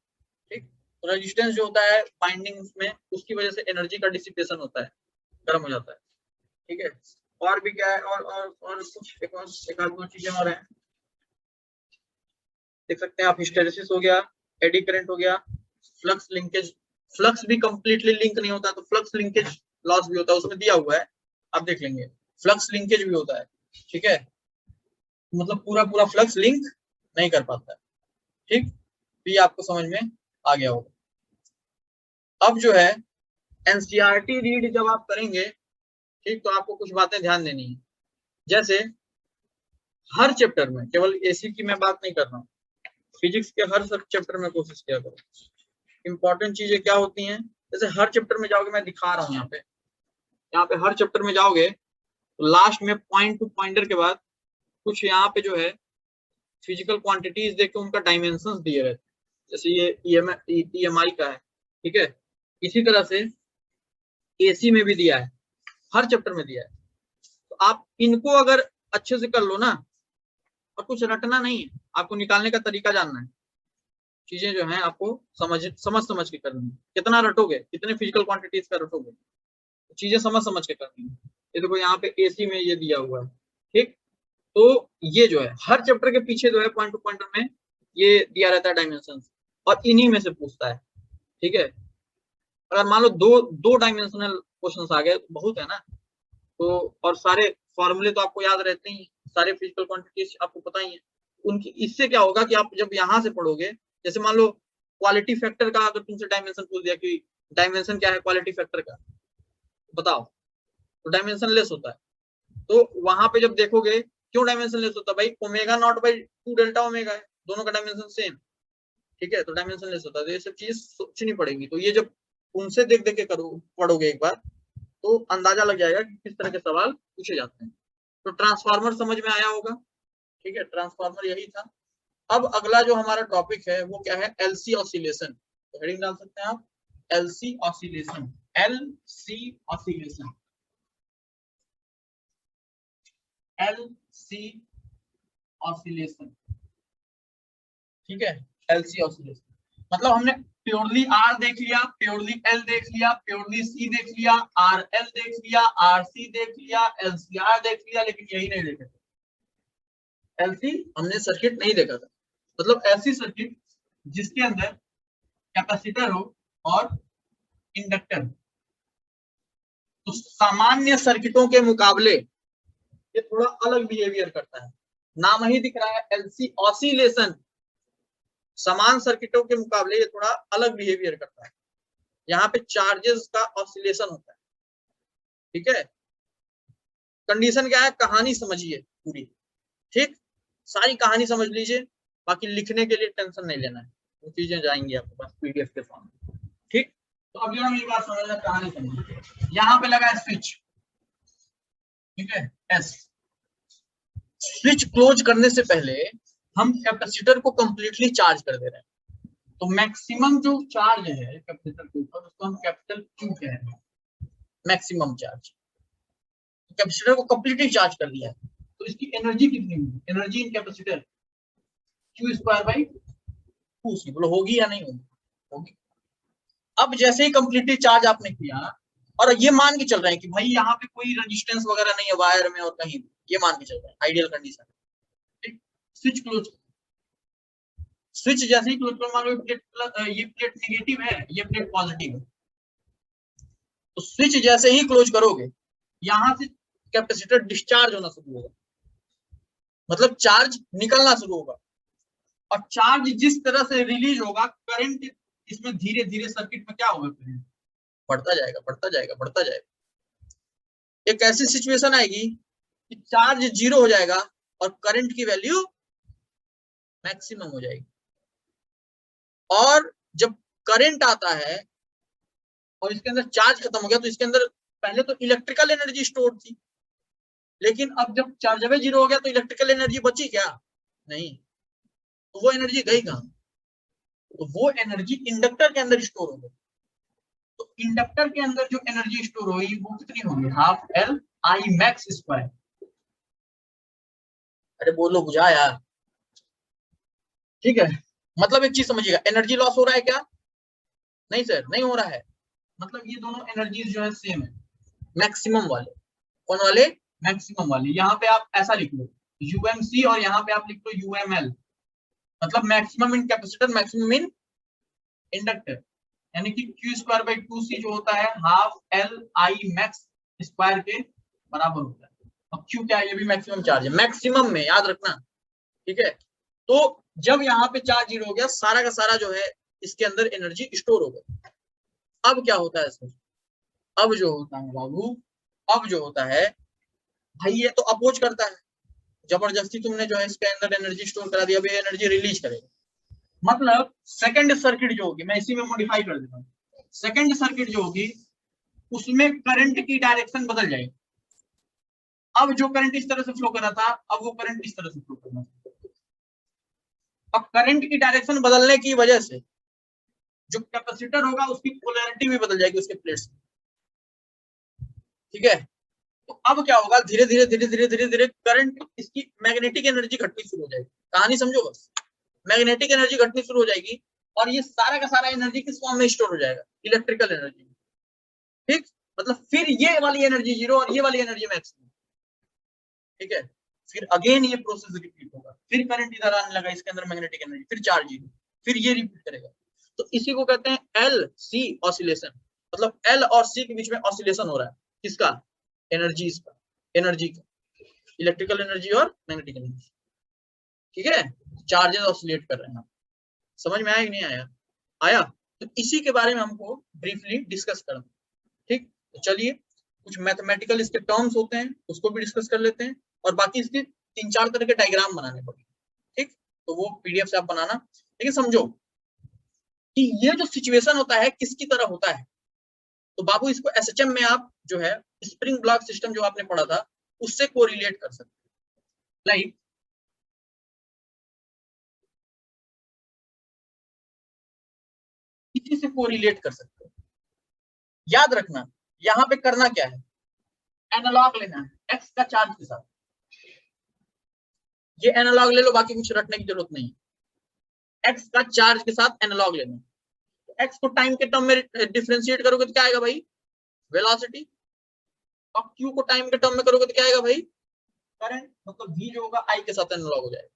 ठीक। तो रेजिस्टेंस जो होता है बाइंडिंग में, उसकी वजह से एनर्जी का डिसिपेशन होता है, गर्म हो जाता है, ठीक है। और भी क्या है, और कुछ एक आध दो चीजें और हैं, देख सकते हैं आप, हिस्टेरेसिस हो गया, एडी करंट हो गया, फ्लक्स लिंकेज, फ्लक्स भी कंप्लीटली लिंक नहीं होता तो फ्लक्स लिंकेज लॉस भी होता है, उसमें दिया हुआ है, आप देख लेंगे। फ्लक्स लिंकेज भी होता है, ठीक है, मतलब पूरा पूरा फ्लक्स लिंक नहीं कर पाता है, ठीक, तो ये आपको समझ में आ गया होगा। अब जो है एनसीईआरटी रीड जब आप करेंगे, ठीक, तो आपको कुछ बातें ध्यान देनी है। जैसे हर चैप्टर में, केवल एसी की मैं बात नहीं कर रहा हूँ, फिजिक्स के हर सब चैप्टर में कोशिश किया करो। इंपॉर्टेंट चीजें क्या होती हैं, जैसे हर चैप्टर में जाओगे, मैं दिखा रहा हूँ यहाँ पे हर चैप्टर में जाओगे तो लास्ट में पॉइंट टू पॉइंटर के बाद कुछ यहाँ पे जो है फिजिकल क्वांटिटीज देख के उनका डायमेंशंस दिए रहते हैं। जैसे ये EMI का है, ठीक है, इसी तरह से एसी में भी दिया है, हर चैप्टर में दिया है। तो आप इनको अगर अच्छे से कर लो ना, और कुछ रटना नहीं है, आपको निकालने का तरीका जानना है, चीजें जो है आपको समझ के करनी है। कितना रटोगे, कितने फिजिकल क्वांटिटीज का रटोगे, चीजें समझ के करनी है। ये देखो यहाँ पे एसी में ये दिया हुआ है, ठीक, तो ये जो है हर चैप्टर के पीछे जो है पॉइंट टू पॉइंटर में ये दिया रहता है डायमेंशन, और इन्हीं में से पूछता है, ठीक है। अगर मान लो दो डायमेंशनल क्वेश्चन आ गए तो बहुत है ना, तो और सारे फॉर्मूले तो आपको याद रहते ही, सारे फिजिकल क्वांटिटीज आपको पता ही है उनकी। इससे क्या होगा कि आप जब यहाँ से पढ़ोगे, जैसे मान लो क्वालिटी फैक्टर का अगर तुमसे डायमेंशन पूछ दिया कि डायमेंशन क्या है क्वालिटी फैक्टर का, बताओ, तो डायमेंशन लेस होता है। तो वहां पे जब देखोगे क्यों डायमेंशन लेस होता है, भाई omega naught by 2 delta omega है, दोनों का डायमेंशन सेम, ठीक है, तो डायमेंशन लेस होता है। तो ये सब चीज सोचनी पड़ेगी। तो ये जब उनसे देख देख के करो पढ़ोगे एक बार, तो अंदाजा लग जाएगा कि किस तरह के सवाल पूछे जाते हैं। तो ट्रांसफार्मर समझ में आया होगा, ठीक है, ट्रांसफार्मर यही था। अब अगला जो हमारा टॉपिक है वो क्या है, एलसी ऑसिलेशन। तो हेडिंग डाल सकते हैं आप, LC oscillation, LC oscillation, LC oscillation, ठीक है, एलसी ऑसिलेशन मतलब हमने प्योरली आर देख लिया, प्योरली एल देख लिया, प्योरली सी देख लिया, आर एल देख लिया, आर सी देख लिया, एलसीआर देख लिया, लेकिन यही नहीं देखे थे, एलसी हमने सर्किट नहीं देखा था। मतलब ऐसी सर्किट जिसके अंदर कैपेसिटर हो और इंडक्टर। तो सामान्य सर्किटों के मुकाबले ये थोड़ा अलग बिहेवियर करता है, नाम ही दिख रहा है एलसी ऑसिलेशन। समान सर्किटों के मुकाबले ये थोड़ा अलग बिहेवियर करता है, यहाँ पे चार्जेस का ऑसिलेशन होता है, ठीक है। कंडीशन क्या है, कहानी समझिए पूरी, ठीक, सारी कहानी समझ लीजिए, बाकी लिखने के लिए टेंशन नहीं लेना है, वो चीजें जाएंगी आपके पास पीडीएफ के फॉर्म में, ठीक। तो अब जो मेरी बात समझना, कहानी समझिए, यहाँ पे लगा है स्विच, ठीक है, एस। स्विच क्लोज करने से पहले हम कैपेसिटर को कंप्लीटली चार्ज कर दे रहे हैं। तो मैक्सिमम जो चार्ज है कैपेसिटर के ऊपर उसको हम कैपिटल Q कह रहे हैं, मैक्सिमम चार्ज। कैपेसिटर को कंप्लीटली चार्ज कर दिया है, तो इसकी एनर्जी कितनी होगी, एनर्जी इन कैपेसिटर Q²/2C। बोलो होगी या नहीं होगी, होगी। अब जैसे ही कंप्लीटली चार्ज आपने किया, और ये मान के चल रहे हैं कि भाई यहाँ पे कोई रेजिस्टेंस वगैरह नहीं है वायर में और कहीं, ये मान के चल रहे हैं आइडियल कंडीशन, ठीक। स्विच क्लोज, स्विच जैसे ही क्लोज कर, मान लो ये प्लेट नेगेटिव है, ये प्लेट पॉजिटिव है, तो स्विच जैसे ही क्लोज करोगे, यहां से कैपेसिटर डिस्चार्ज होना शुरू होगा, मतलब चार्ज निकलना शुरू होगा। और चार्ज जिस तरह से रिलीज होगा, करंट इसमें धीरे धीरे सर्किट में क्या होगा, करंट बढ़ता जाएगा, बढ़ता जाएगा, बढ़ता जाएगा। एक ऐसी सिचुएशन आएगी कि चार्ज 0 हो जाएगा और करंट की वैल्यू मैक्सिमम हो जाएगी। और जब करंट आता है और इसके अंदर चार्ज खत्म हो गया, तो इसके अंदर पहले तो इलेक्ट्रिकल एनर्जी स्टोर थी, लेकिन अब जब चार्ज 0 हो गया तो इलेक्ट्रिकल एनर्जी बची क्या, नहीं, तो वो एनर्जी गई कहां, तो वो एनर्जी इंडक्टर के अंदर स्टोर हो गई। तो इंडक्टर के अंदर जो एनर्जी स्टोर हुई वो कितनी होगी, half L I max square. अरे बोलो बुझा यार, ठीक है। मतलब एक चीज समझिएगा, एनर्जी लॉस हो रहा है क्या, नहीं सर नहीं हो रहा है, मतलब ये दोनों एनर्जीज जो है सेम है, मैक्सिमम वाले। कौन वाले, मैक्सिमम वाले। यहाँ पे आप ऐसा लिख लो यूएमसी और यहाँ पे आप लिख लो यूएमएल, मतलब maximum in capacitor maximum in inductor, यानी कि Q²/2C जो होता है हाफ LI मैक्स स्क्वायर के बराबर होता है। अब Q क्या है, ये भी मैक्सिमम चार्ज है, मैक्सिमम में याद रखना, ठीक है। तो जब यहाँ पे चार्ज जीरो हो गया, सारा का सारा जो है इसके अंदर एनर्जी स्टोर हो गई। अब क्या होता है इसमें, अब जो होता है बाबू, अब जो होता है भाई, ये तो अपोज करता है, जबरदस्ती तुमने जो है इसके अंदर एनर्जी स्टोर करा दिया, अब ये एनर्जी रिलीज करेगा। मतलब सेकंड सर्किट जो होगी, मैं इसी में मॉडिफाई कर देता हूँ, सेकंड सर्किट जो होगी उसमें करंट की डायरेक्शन बदल जाएगी। अब जो करंट इस तरह से फ्लो कर रहा था, अब वो करंट इस तरह से फ्लो करना। अब करंट की डायरेक्शन बदलने की वजह से जो कैपेसिटर होगा उसकी पोलैरिटी भी बदल जाएगी उसके प्लेट्स, ठीक है। तो अब क्या होगा, धीरे धीरे धीरे धीरे धीरे धीरे करंट, इसकी मैग्नेटिक एनर्जी घटनी शुरू हो जाएगी। कहानी समझो बस, मैग्नेटिक एनर्जी घटनी शुरू हो जाएगी और ये सारा का सारा एनर्जी किस फॉर्म में स्टोर हो जाएगा, इलेक्ट्रिकल एनर्जी, ठीक। मतलब फिर ये वाली एनर्जी जीरो और ये वाली एनर्जी मैक्सिमम, ठीक है। फिर अगेन ये प्रोसेस रिपीट होगा, फिर करंट इधर आने लगा, इसके अंदर मैग्नेटिक एनर्जी, फिर चार्ज जीरो, फिर ये रिपीट करेगा। तो इसी को कहते हैं एल सी ऑसिलेशन। मतलब एल और सी के बीच में ऑसिलेशन हो रहा है, किसका, एनर्जी का, एनर्जी का, इलेक्ट्रिकल एनर्जी और मैग्नेटिक एनर्जी, ठीक है। चार्जेस ऑसिलेट कर रहे हैं। समझ में आया कि नहीं आया, आया। तो इसी के बारे में हमको ब्रीफली डिस्कस करना, ठीक। तो चलिए, कुछ मैथमेटिकल इसके टर्म्स होते हैं उसको भी डिस्कस कर लेते हैं, और बाकी इसके 3-4 तरह के डायग्राम बनाने पड़ेंगे, ठीक। तो वो पीडीएफ से आप बनाना, लेकिन समझो कि ये जो सिचुएशन होता है किसकी तरह होता है। तो बाबू इसको एसएचएम में आप जो है स्प्रिंग ब्लॉक सिस्टम जो आपने पढ़ा था उससे कोरिलेट कर सकते हैं। लाइक इसी से कोरिलेट कर सकते हैं। याद रखना यहाँ पे करना क्या है, एनालॉग लेना है एक्स का चार्ज के साथ। ये एनालॉग ले लो, बाकी कुछ रटने की जरूरत नहीं है। एक्स का चार्ज के साथ एनालॉग लेना है। तो एक्स को टाइम के टर्म में डिफरेंशिएट करोगे तो क्या आएगा भाई, वेलोसिटी। और क्यू को टाइम के टर्म में करोगे तो क्या आएगा भाई, करंट। मतलब v जो होगा I के साथ एनालॉग हो जाएगा।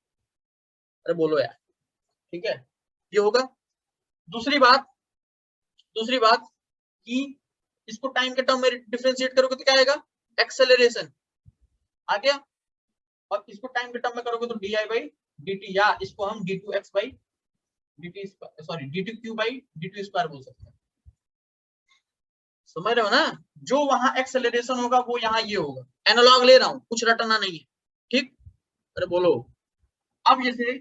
अरे बोलो यार, ठीक है, ये होगा। दूसरी बात कि इसको टाइम के टर्म में डिफरेंशिएट करोगे तो क्या आएगा, एक्सेलरेशन आ गया। और इसको टाइम के टर्म में करोगे तो di/dt, या इसको हम d2x/dt, सॉरी d2q/dt² बोल सकते हैं। समझ रहे हो ना, जो वहां एक्सेलरेशन होगा वो यहाँ ये होगा। एनालॉग ले रहा हूं, कुछ रटना नहीं है, ठीक। अरे बोलो। अब जैसे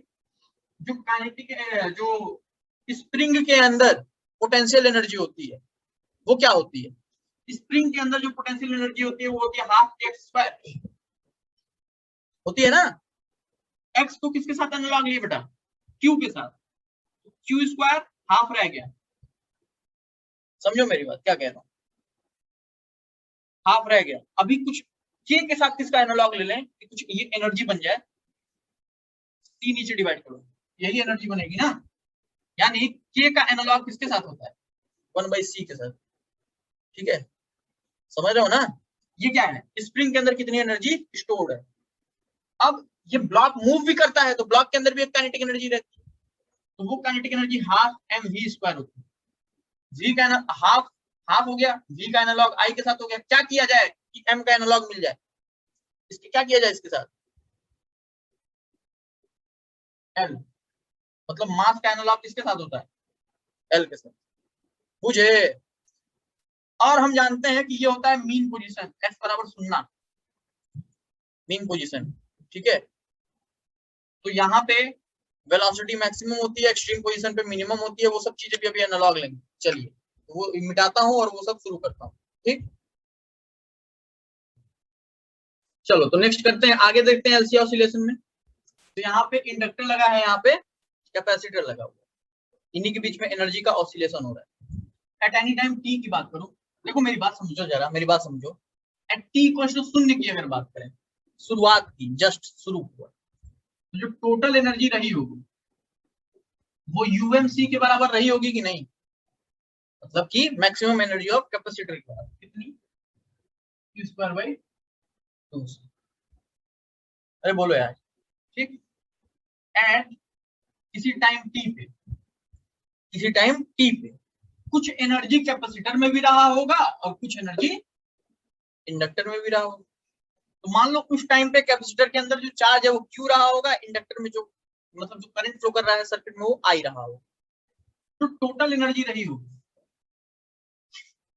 जो काइनेटिक, जो स्प्रिंग के अंदर पोटेंशियल एनर्जी होती है वो क्या होती है, स्प्रिंग के अंदर जो पोटेंशियल एनर्जी होती है वो होती है हाफ x², होती है ना। x को किसके साथ एनालॉग लिए बेटा, q के साथ, q² हाफ रह गया। समझो मेरी बात क्या कह रहा हूं, हाफ रह गया। अभी कुछ k के साथ किसका एनालॉग ले लें कि कुछ ये एनर्जी बन जाए, c नीचे डिवाइड करो, यही एनर्जी बनेगी ना। यानी k का एनालॉग किसके साथ होता है, 1/c के साथ, ठीक है। समझ रहे हो ना, ये क्या है, स्प्रिंग के अंदर कितनी एनर्जी स्टोर्ड है। अब ये ब्लॉक मूव भी करता है तो ब्लॉक के अंदर भी एक काइनेटिक एनर्जी रहती है, तो वो काइनेटिक एनर्जी हाफ mv² होती है। v का हाफ हाफ हो गया, v का एनालॉग I के साथ हो गया। क्या किया जाए कि m का एनालॉग मिल जाए, इसकी क्या किया जाए इसके साथ, l। मतलब मास का एनालॉग किसके साथ होता है, l के साथ, बुझे। और हम जानते हैं कि ये होता है मीन पोजीशन, x बराबर 0, मीन पोजीशन, ठीक है। तो यहाँ पे वेलोसिटी मैक्सिमम होती है, एक्सट्रीम पोजीशन पे मिनिमम होती है, वो सब चीजें भी अभी एनालॉग लेंगे। चलिए तो वो मिटाता हूँ और वो सब शुरू करता हूँ, ठीक। चलो तो नेक्स्ट करते हैं, आगे देखते हैं एलसी ऑसिलेशन में। तो यहाँ पे इंडक्टर लगा है, यहाँ पे कैपेसिटर लगा हुआ है, इन्हीं के बीच में एनर्जी का ऑसिलेशन हो रहा है। एट एनी टाइम टी की बात करूं, देखो मेरी बात समझो जरा, मेरी बात समझो। एट टी इक्वल टू 0 की अगर बात करें, शुरुआत की, जस्ट शुरू हुआ, तो जो टोटल एनर्जी रही होगी वो यूएमसी के बराबर रही होगी कि नहीं, मतलब कि मैक्सिमम एनर्जी ऑफ कैपेसिटर के बराबर, कितनी, Q²/2। अरे बोलो यार, ठीक। एट किसी टाइम टी पे कुछ एनर्जी कैपेसिटर में भी रहा होगा और कुछ एनर्जी इंडक्टर में भी रहा होगा। तो मान लो कुछ टाइम पे कैपेसिटर के अंदर जो चार्ज है वो क्यू रहा होगा, इंडक्टर में जो मतलब जो करंट फ्लो कर रहा है सर्किट में वो आई रहा होगा। तो टोटल एनर्जी रही होगी,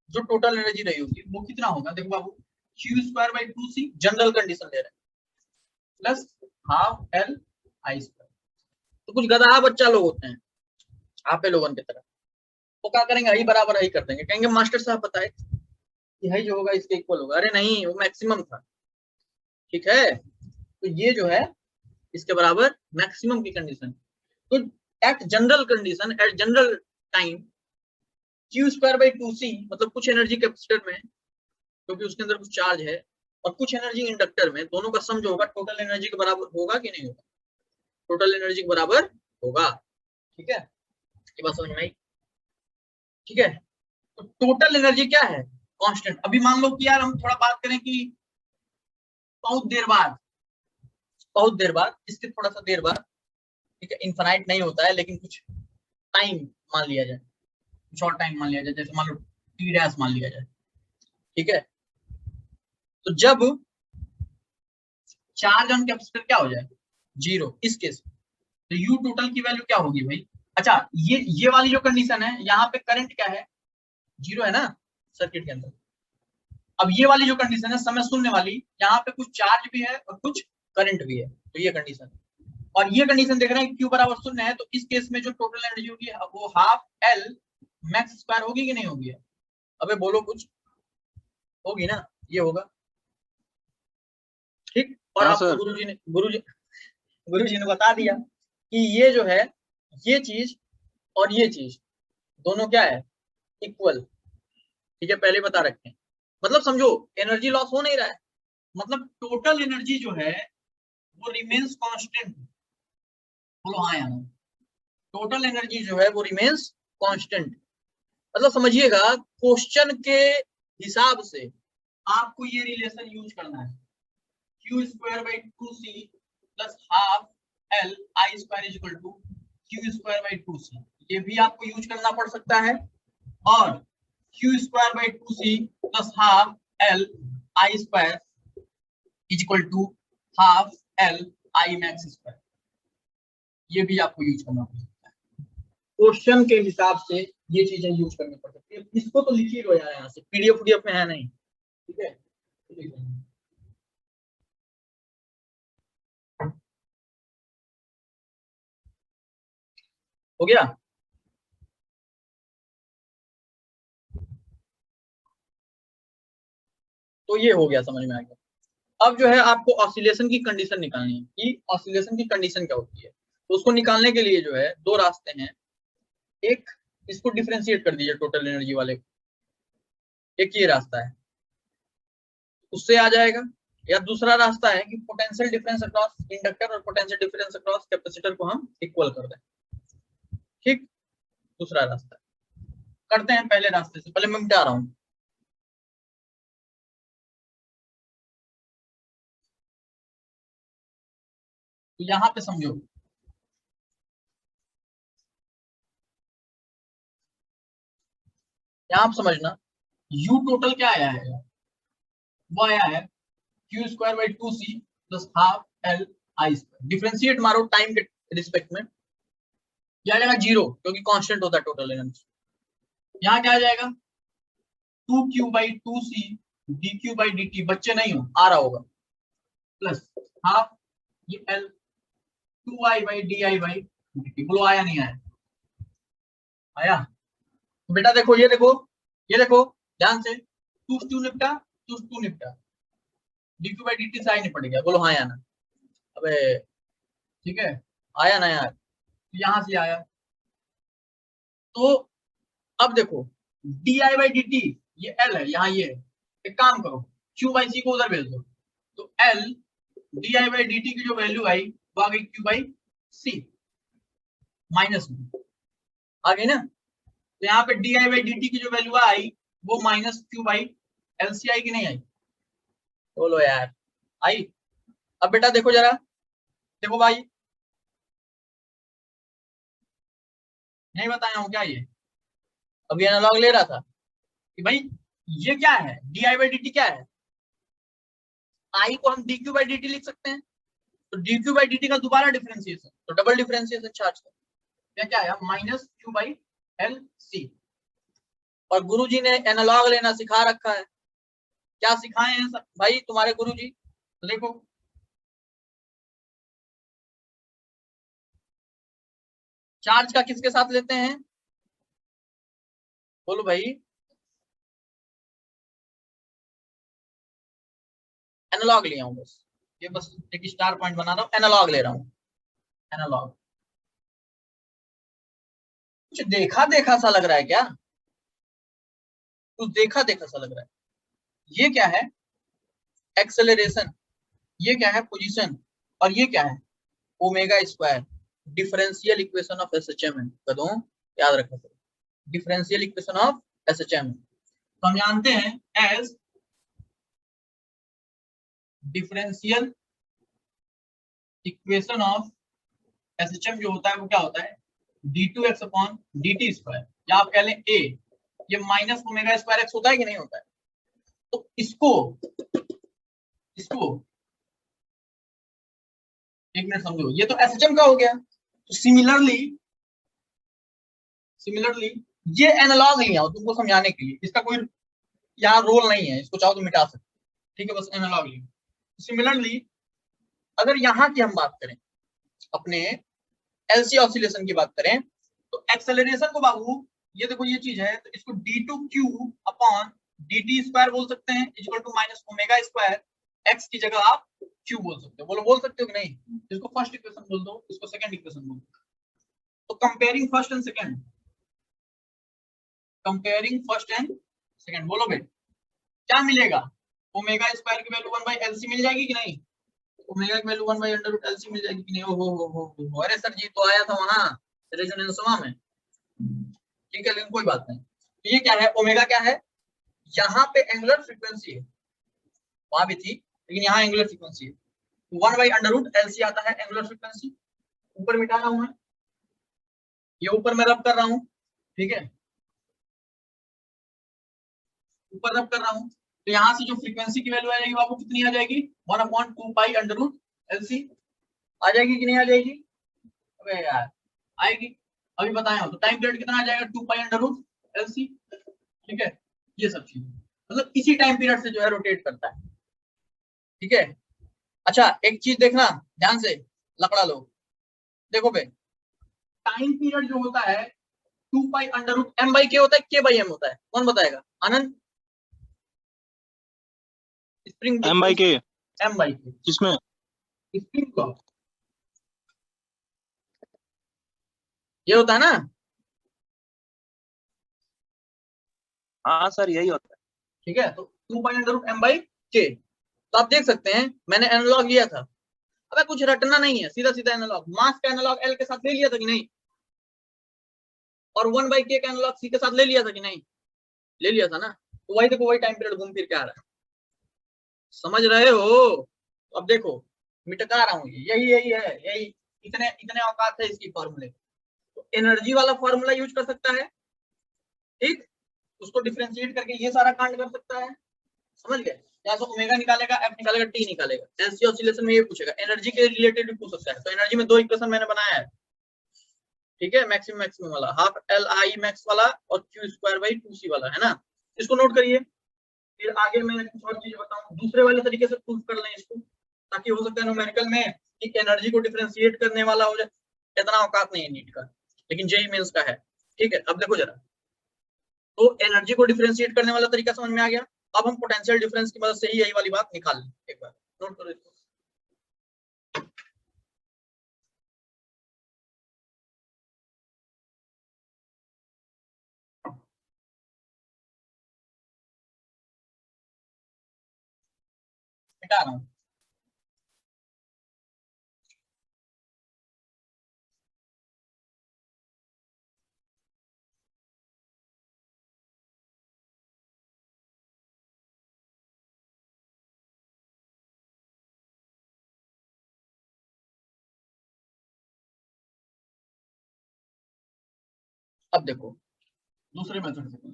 जो टोटल एनर्जी रही होगी वो कितना होगा? देखो बाबू, Q²/2C जनरल कंडीशन ले रहे हैं, plus half L I square. तो कुछ गधा बच्चा लोग होते हैं आपे लोगों की तरह, वो क्या करेंगे, आई बराबर आई कर देंगे, कहेंगे मास्टर साहब बताए कि हाई जो होगा इसके इक्वल होगा। अरे नहीं, वो मैक्सिमम था, ठीक है। तो ये जो है इसके बराबर मैक्सिमम की कंडीशन। तो at general condition, at general time, Q²/2C मतलब कुछ एनर्जी कैपेसिटर में क्योंकि उसके अंदर कुछ चार्ज है और कुछ एनर्जी इंडक्टर में, दोनों का सम जो होगा टोटल एनर्जी के बराबर होगा कि नहीं होगा? टोटल एनर्जी के बराबर होगा, ठीक है। ये बात समझ में आई? ठीक है। तो टोटल एनर्जी क्या है? कांस्टेंट। अभी मान लो कि यार हम थोड़ा बात करें कि बहुत देर बाद इसके थोड़ा सा देर बाद, ठीक है, इनफाइनाइट नहीं होता है लेकिन कुछ टाइम मान लिया जाए, कुछ और टाइम मान लिया जाए, जैसे मान लो टी डैश मान लिया जाए, ठीक है। तो जब चार्ज ऑन कैपेसिटर क्या हो जाए? 0 इस केस में, तो यू टोटल की वैल्यू क्या होगी भाई? अच्छा, ये वाली जो कंडीशन है यहाँ पे करंट क्या है? 0 है ना सर्किट के अंदर। अब ये वाली जो कंडीशन है समय शून्य वाली, यहाँ पे कुछ चार्ज भी है और कुछ करंट भी है, तो ये कंडीशन। और ये कंडीशन देख रहे हैं क्यू बराबर शून्य है, तो इस केस में जो टोटल एनर्जी होगी वो हाफ L मैक्स स्क्वायर होगी कि नहीं होगी? अबे बोलो कुछ, होगी ना, ये होगा, ठीक। और हाँ आपको सर। गुरुजी ने बता दिया कि ये जो है ये चीज और ये चीज दोनों क्या है? इक्वल, ठीक है, पहले बता रखे हैं। मतलब समझो एनर्जी लॉस हो नहीं रहा है, मतलब टोटल एनर्जी जो है वो रिमेन्स कांस्टेंट। बोलो हाँ या ना? टोटल एनर्जी जो है वो रिमेन्स कांस्टेंट। मतलब समझिएगा क्वेश्चन के हिसाब से आपको ये रिलेशन यूज करना है, Q²/2C plus half L I square is equal to Q²/2C। ये भी आपको यूज करना पड़ सकता है, और Q²/2C plus half L I square is equal to half L I max square, ये भी आपको यूज करना पड़ सकता है। क्वेश्चन के हिसाब से ये चीजें यूज करनी पड़ सकती है। इसको तो लिखिए लो यार, यहाँ से पीडीएफ में है नहीं, ठीक है। हो गया? तो ये हो गया, समझ में आ गया। अब जो है आपको ऑसिलेशन की कंडीशन निकालनी है कि ऑसिलेशन की कंडीशन क्या होती है। तो उसको निकालने के लिए जो है दो रास्ते हैं। एक, इसको डिफरेंशिएट कर दीजिए टोटल एनर्जी वाले, एक ये रास्ता है, उससे आ जाएगा। या दूसरा रास्ता है कि पोटेंशियल डिफरेंस अक्रॉस इंडक्टर और पोटेंशियल डिफरेंस अक्रॉस कैपेसिटर को हम इक्वल कर दें, ठीक। दूसरा रास्ता करते हैं, पहले रास्ते से पहले मैं मिटा रहा हूं। तो यहां पे समझो, यहां आप समझना, यू टोटल क्या आया है? वो आया है Q²/2C plus half L I square. Differentiate मारो टाइम के रिस्पेक्ट में, क्या आ जाएगा? 0, क्योंकि कांस्टेंट होता है टोटल एनर्जी। यहाँ क्या आ जाएगा? 2Q/2C dQ/dt, बच्चे नहीं हो, आ रहा होगा, प्लस हाफ ये L 2I/di/dt। बोलो आया नहीं आया? आया। तो बेटा देखो, ये देखो ध्यान से, 2 निपटा, 2 निपटा, dQ/dt से आई निपट गया। बोलो हाँ या ना? अबे ठीक है, आया ना यार? यहां से आया। तो अब देखो di/dt, ये L है, यहाँ ये है। एक काम करो, Q/C को उधर भेज दो, तो L di/dt की जो वैल्यू आई वो आ गई Q/C माइनस में, आ गई ना? तो यहाँ पे di/dt की जो वैल्यू आई वो माइनस Q/LC आई कि नहीं आई? बोलो यार, आई? अब बेटा देखो जरा, देखो भाई, नहीं बताया हूँ क्या ये? अभी एनालॉग ले रहा था कि भाई ये क्या है, di/dt क्या है? आई को हम dq बाई dt लिख सकते हैं, तो dq बाई dt का दोबारा डिफरेंशिएशन, तो डबल डिफरेंशिएशन चार्ज का, यह क्या है minus q by L C. और गुरुजी ने एनालॉग लेना सिखा रखा है। क्या सिखाए हैं भाई तुम्हारे गुरुजी? तो देखो चार्ज का किसके साथ लेते हैं, बोलो भाई? एनालॉग लिया हूं बस, ये बस एक स्टार पॉइंट बना रहा हूं, एनालॉग ले रहा हूं, एनालॉग। कुछ देखा देखा सा लग रहा है क्या? कुछ देखा देखा सा लग रहा है। ये क्या है एक्सेलरेशन, ये क्या है पोजीशन, और ये क्या है omega square. Differential equation of SHM है कदों, याद रखा करो, डिफरेंशियल इक्वेशन ऑफ एसएचएम। तो हम जानते हैं as differential equation of SHM जो होता है वो क्या होता है d2x अपॉन dt स्क्वायर, या आप कह लें a, ये माइनस ओमेगा स्क्वायर एक्स होता है कि नहीं होता है? तो इसको इसको एक मिनट समझो, ये तो एसएचएम का हो गया। तो सिमिलरली ये एनालॉग लिया हो तुमको समझाने के लिए, इसका कोई यहाँ रोल नहीं है, इसको चाहो तो मिटा सकते, ठीक है, बस एनालॉग लिया। सिमिलरली अगर यहाँ की हम बात करें, अपने एलसी ऑसिलेशन की बात करें, तो एक्सेलरेशन को बाबू ये देखो ये चीज है, तो इसको d2q अपॉन dt स्क्वायर बोल सकते हैं, equal to minus omega square, x की जगह आप q बोल सकते हो, बोल सकते हो कि नहीं? इसको फर्स्ट इक्वेशन बोल दो, इसको सेकंड इक्वेशन बोल दो। तो comparing first and second, comparing first and second, बोलो भाई क्या मिलेगा? ओमेगा स्क्वायर की वैल्यू 1 बाई एलसी मिल जाएगी कि नहीं? ओमेगा की value 1 by under root LC मिल जाएगी कि नहीं? हो अरे सर जी तो आया था वहां रेजोनेंसवा में, ठीक है, लेकिन कोई बात नहीं। तो ये क्या है ओमेगा क्या है, यहाँ पे एंगुलर फ्रीक्वेंसी है, वहां भी थी लेकिन यहाँ एंगुलर फ्रीक्वेंसी है, 1 बाई अंडर रूट एलसी आता है एंगुलर फ्रीक्वेंसी। ऊपर मिटा रहा हूं मैं, ये ऊपर मैं रब कर रहा हूँ, ठीक है, ऊपर रब कर रहा हूँ। तो यहाँ से जो फ्रीक्वेंसी की वैल्यू आ जाएगी आपको कितनी आ जाएगी 1/2 पाई अंडर रूट एलसी, आ जाएगी कि नहीं आ जाएगी? अबे यार आएगी, अभी बताया हूं। तो टाइम पीरियड कितना आ जाएगा 2 पाई अंडर रूट एलसी, ठीक है, ये सब चीज मतलब इसी टाइम पीरियड से जो है रोटेट करता है, ठीक है। अच्छा एक चीज देखना ध्यान से लकड़ा लोग, देखो बे टाइम पीरियड जो होता है 2 pi under root M by K होता है, के बाई एम होता है, कौन बताएगा? आनंद? स्प्रिंग एम बाई के एम बाई के किसमें? स्प्रिंग का ये होता है ना, हाँ सर यही होता है। ठीक है। तो 2 pi under root M by K, तो आप देख सकते हैं मैंने एनालॉग लिया था, अबे कुछ रटना नहीं है, सीधा सीधा एनालॉग, मास का एनालॉग एल के साथ ले लिया था कि नहीं, और 1 बाई के का एनालॉग सी के साथ ले लिया था कि नहीं, ले लिया था ना। तो वही देखो वही टाइम पीरियड घूम फिर के आ रहा है, समझ रहे हो? तो अब देखो मिटका रहा हूँ, यही यही है, यही इतने इतने औकात है इसकी फॉर्मूले। तो एनर्जी वाला फॉर्मूला यूज कर सकता है, ठीक, उसको डिफरेंशिएट करके ये सारा कांड कर सकता है, समझ गए? यहाँ से ओमेगा निकालेगा, एफ निकालेगा, टी निकालेगा। एलसी ऑसिलेशन में ये पूछेगा, एनर्जी के रिलेटेड भी पूछ सकता है। तो एनर्जी में दो इक्वेशन मैंने बनाया है, ठीक है, मैक्सिमम मैक्सिमम वाला, हाफ एल आई मैक्स वाला और क्यू स्क्वायर बाई 2c वाला, है ना? इसको नोट करिए, फिर आगे मैं कुछ और चीजें बताऊं दूसरे वाले तरीके से प्रूफ कर लें इसको, ताकि हो सकता है न्यूमेरिकल में कि एनर्जी को डिफरेंशिएट करने वाला हो जाए, इतना औकात नहीं है नीट का, लेकिन जेई मेंस का है, ठीक है। अब देखो जरा, तो एनर्जी को डिफरेंशिएट करने वाला तरीका समझ में आ गया। अब हम पोटेंशियल डिफरेंस की मदद से ही यही वाली बात निकाल लें, एक बार नोट करो इसको। मिटा रहा हूँ, अब देखो दूसरे मेथड से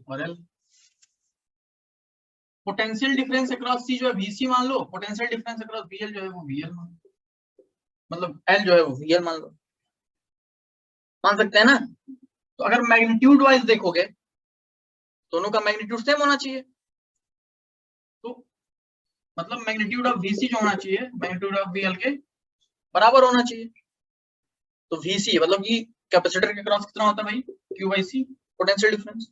और एल पोटेंशियल डिफरेंस अक्रॉस सी जो है वीसी मान लो, पोटेंशियल डिफरेंस अक्रॉस वीएल जो है वो वीएल मान लो, मतलब एल जो है वो वीएल मान लो, मान सकते हैं ना। तो अगर मैग्नीट्यूड वाइज देखोगे दोनों का मैग्नीट्यूड सेम होना चाहिए, तो मतलब मैग्नीट्यूड ऑफ वीसी जो होना चाहिए मैग्नीट्यूड ऑफ वीएल के बराबर होना चाहिए। तो वीसी मतलब कि कैपेसिटर के क्रॉस कितना होता है भाई, Q by C potential difference,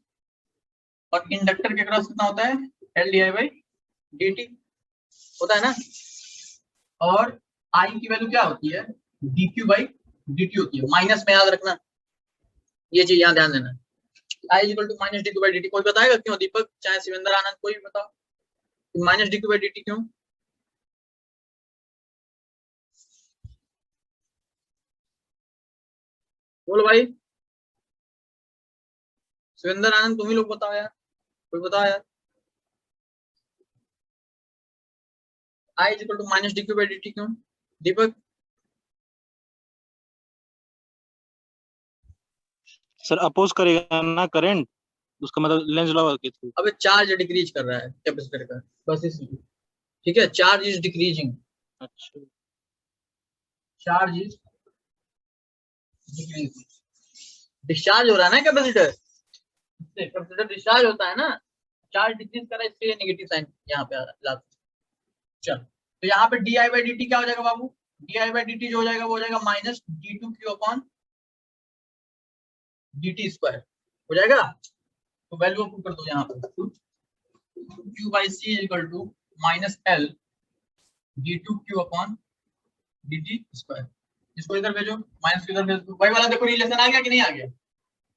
और इंडक्टर के क्रॉस कितना होता है, L D I by D T होता है ना। और आई की वैल्यू क्या होती है, D q by D T होती है, माइनस में याद रखना, ये चीज यहाँ ध्यान देना। I equal to minus d q by D t, कोई बताएगा क्यों, दीपक चाहे शिवेंद्र आनंद कोई भी बताओ minus d q by D t क्यों। बोलो भाई, शिवेंद्र आनंद तुम ही लोग बताओ यार, कोई बताओ यार। I is equal to minus d q by D t क्यों, दीपक। सर अपोज करेगा ना करंट, उसका मतलब लेंस लॉ के थ्रू। अबे चार्ज डिक्रीज कर रहा है कैपेसिटर का, बस इसलिए, ठीक है, चार्ज इज डिक्रीजिंग, अच्छा चार्ज इज डिक्रीजिंग, डिस्चार्ज हो रहा है ना कैपेसिटर, कैपेसिटर डिस्चार्ज होता है ना, चार्ज डिक्रीज कर रहा है इसलिए नेगेटिव साइन यहाँ पे लाते। चल तो यहाँ पे d I by D t क्या हो जाएगा बाबू, d I by D t जो हो जाएगा वो हो जाएगा minus d two q upon d t square हो जाएगा। तो वैल्यू पुट कर दो यहाँ पे, q by c equal to minus L d two q upon d t square, इसको इधर भेजो, माइनस को इधर भेज दो, वही वाला देखो रिलेशन आ गया कि नहीं आ गया,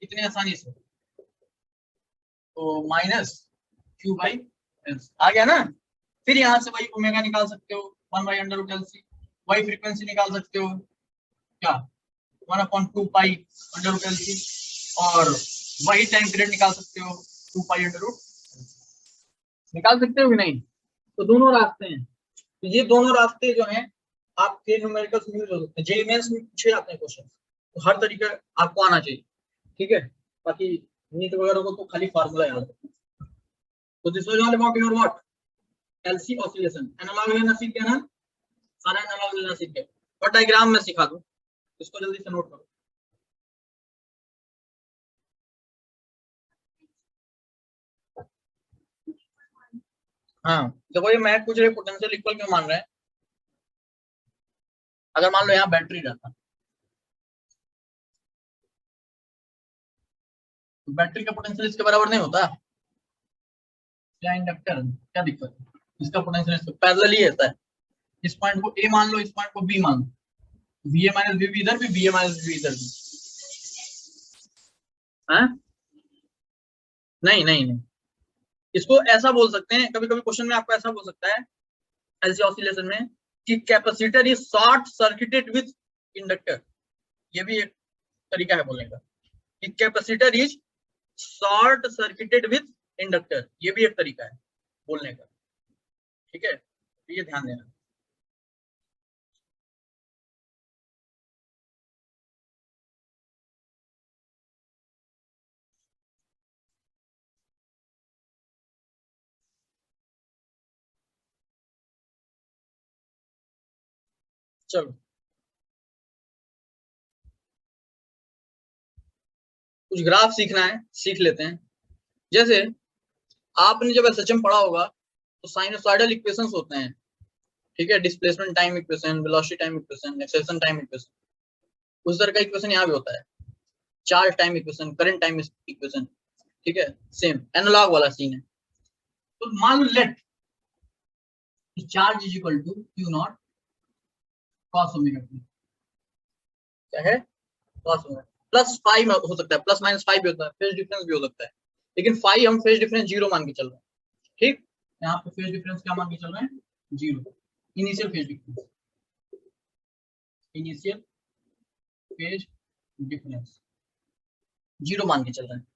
इतनी आसानी से। तो माइनस क्यू बाई एल आ गया ना। फिर यहाँ से वही ओमेगा निकाल सकते हो, 1 by under root L C, वही फ्रीक्वेंसी निकाल सकते हो क्या, 1 upon 2 pi under root L C, और वही टाइम पीरियड निकाल सकते हो 2 पाई अंडर रूट, निकाल सकते हो कि नहीं। तो दोनों रास्ते हैं, तो ये दोनों रास्ते जो हैं आपके न्यूमेरिकल्स में यूज हो सकते हैं, जेईई मेंस में पूछे जाते हैं क्वेश्चन, तो हर तरीका आपको आना चाहिए, ठीक है। बाकी नीट वगैरह को तो खाली फार्मूला याद रखना। तो this was all about your what, LC oscillation, analogue लेना सीख गए ना, सारा एनालॉग लेना सीख गए, और डायग्राम में सिखा दूं, इसको जल्दी से नोट करो। हाँ देखो ये मैथ पूछ रहे पोटेंशियल इक्वल क्यों मान रहे हैं, अगर मान लो यहाँ बैटरी रहता, तो बैटरी का पोटेंशियल इसके बराबर नहीं होता क्या, इंडक्टर क्या दिक्कत है, इसका पोटेंशियल इसके पैरेलल ही रहता है, इस पॉइंट को ए मान लो, इस पॉइंट को बी मान लो, वी ए माइनस वी इधर भी, वी ए माइनस वी इधर भी, हाँ नहीं नहीं नहीं, इसको ऐसा बोल सकते हैं, कभी कभी क्वेश्चन में आपको ऐसा बोल सकता है एलसी ऑसिलेशन में कि capacitor is short circuited with inductor, ये भी एक तरीका है बोलने का कि capacitor is short circuited with inductor, ये भी एक तरीका है बोलने का, ठीक है, तो ये ध्यान देना। चलो कुछ ग्राफ सीखना है, सीख लेते हैं। जैसे आपने जब एसएचएम पढ़ा होगा तो साइनसॉइडल इक्वेशंस होते हैं, ठीक है, displacement time equation, velocity time equation, acceleration time equation, उस तरह का इक्वेशन यहाँ भी होता है, charge time equation, current time equation, ठीक है, सेम एनालॉग वाला सीन है। तो मान लो let charge is equal to Q naught cos omega t, क्या है कॉस ओमेगा, प्लस 5 हो सकता है, प्लस माइनस 5 भी होता है, फेज डिफरेंस भी हो सकता है, लेकिन 5 हम फेज डिफरेंस 0 मान के चल रहे हैं, ठीक, यहाँ पे फेज डिफरेंस क्या मान के चल रहे हैं, 0, initial phase difference, initial phase difference 0 मान के चल रहे हैं,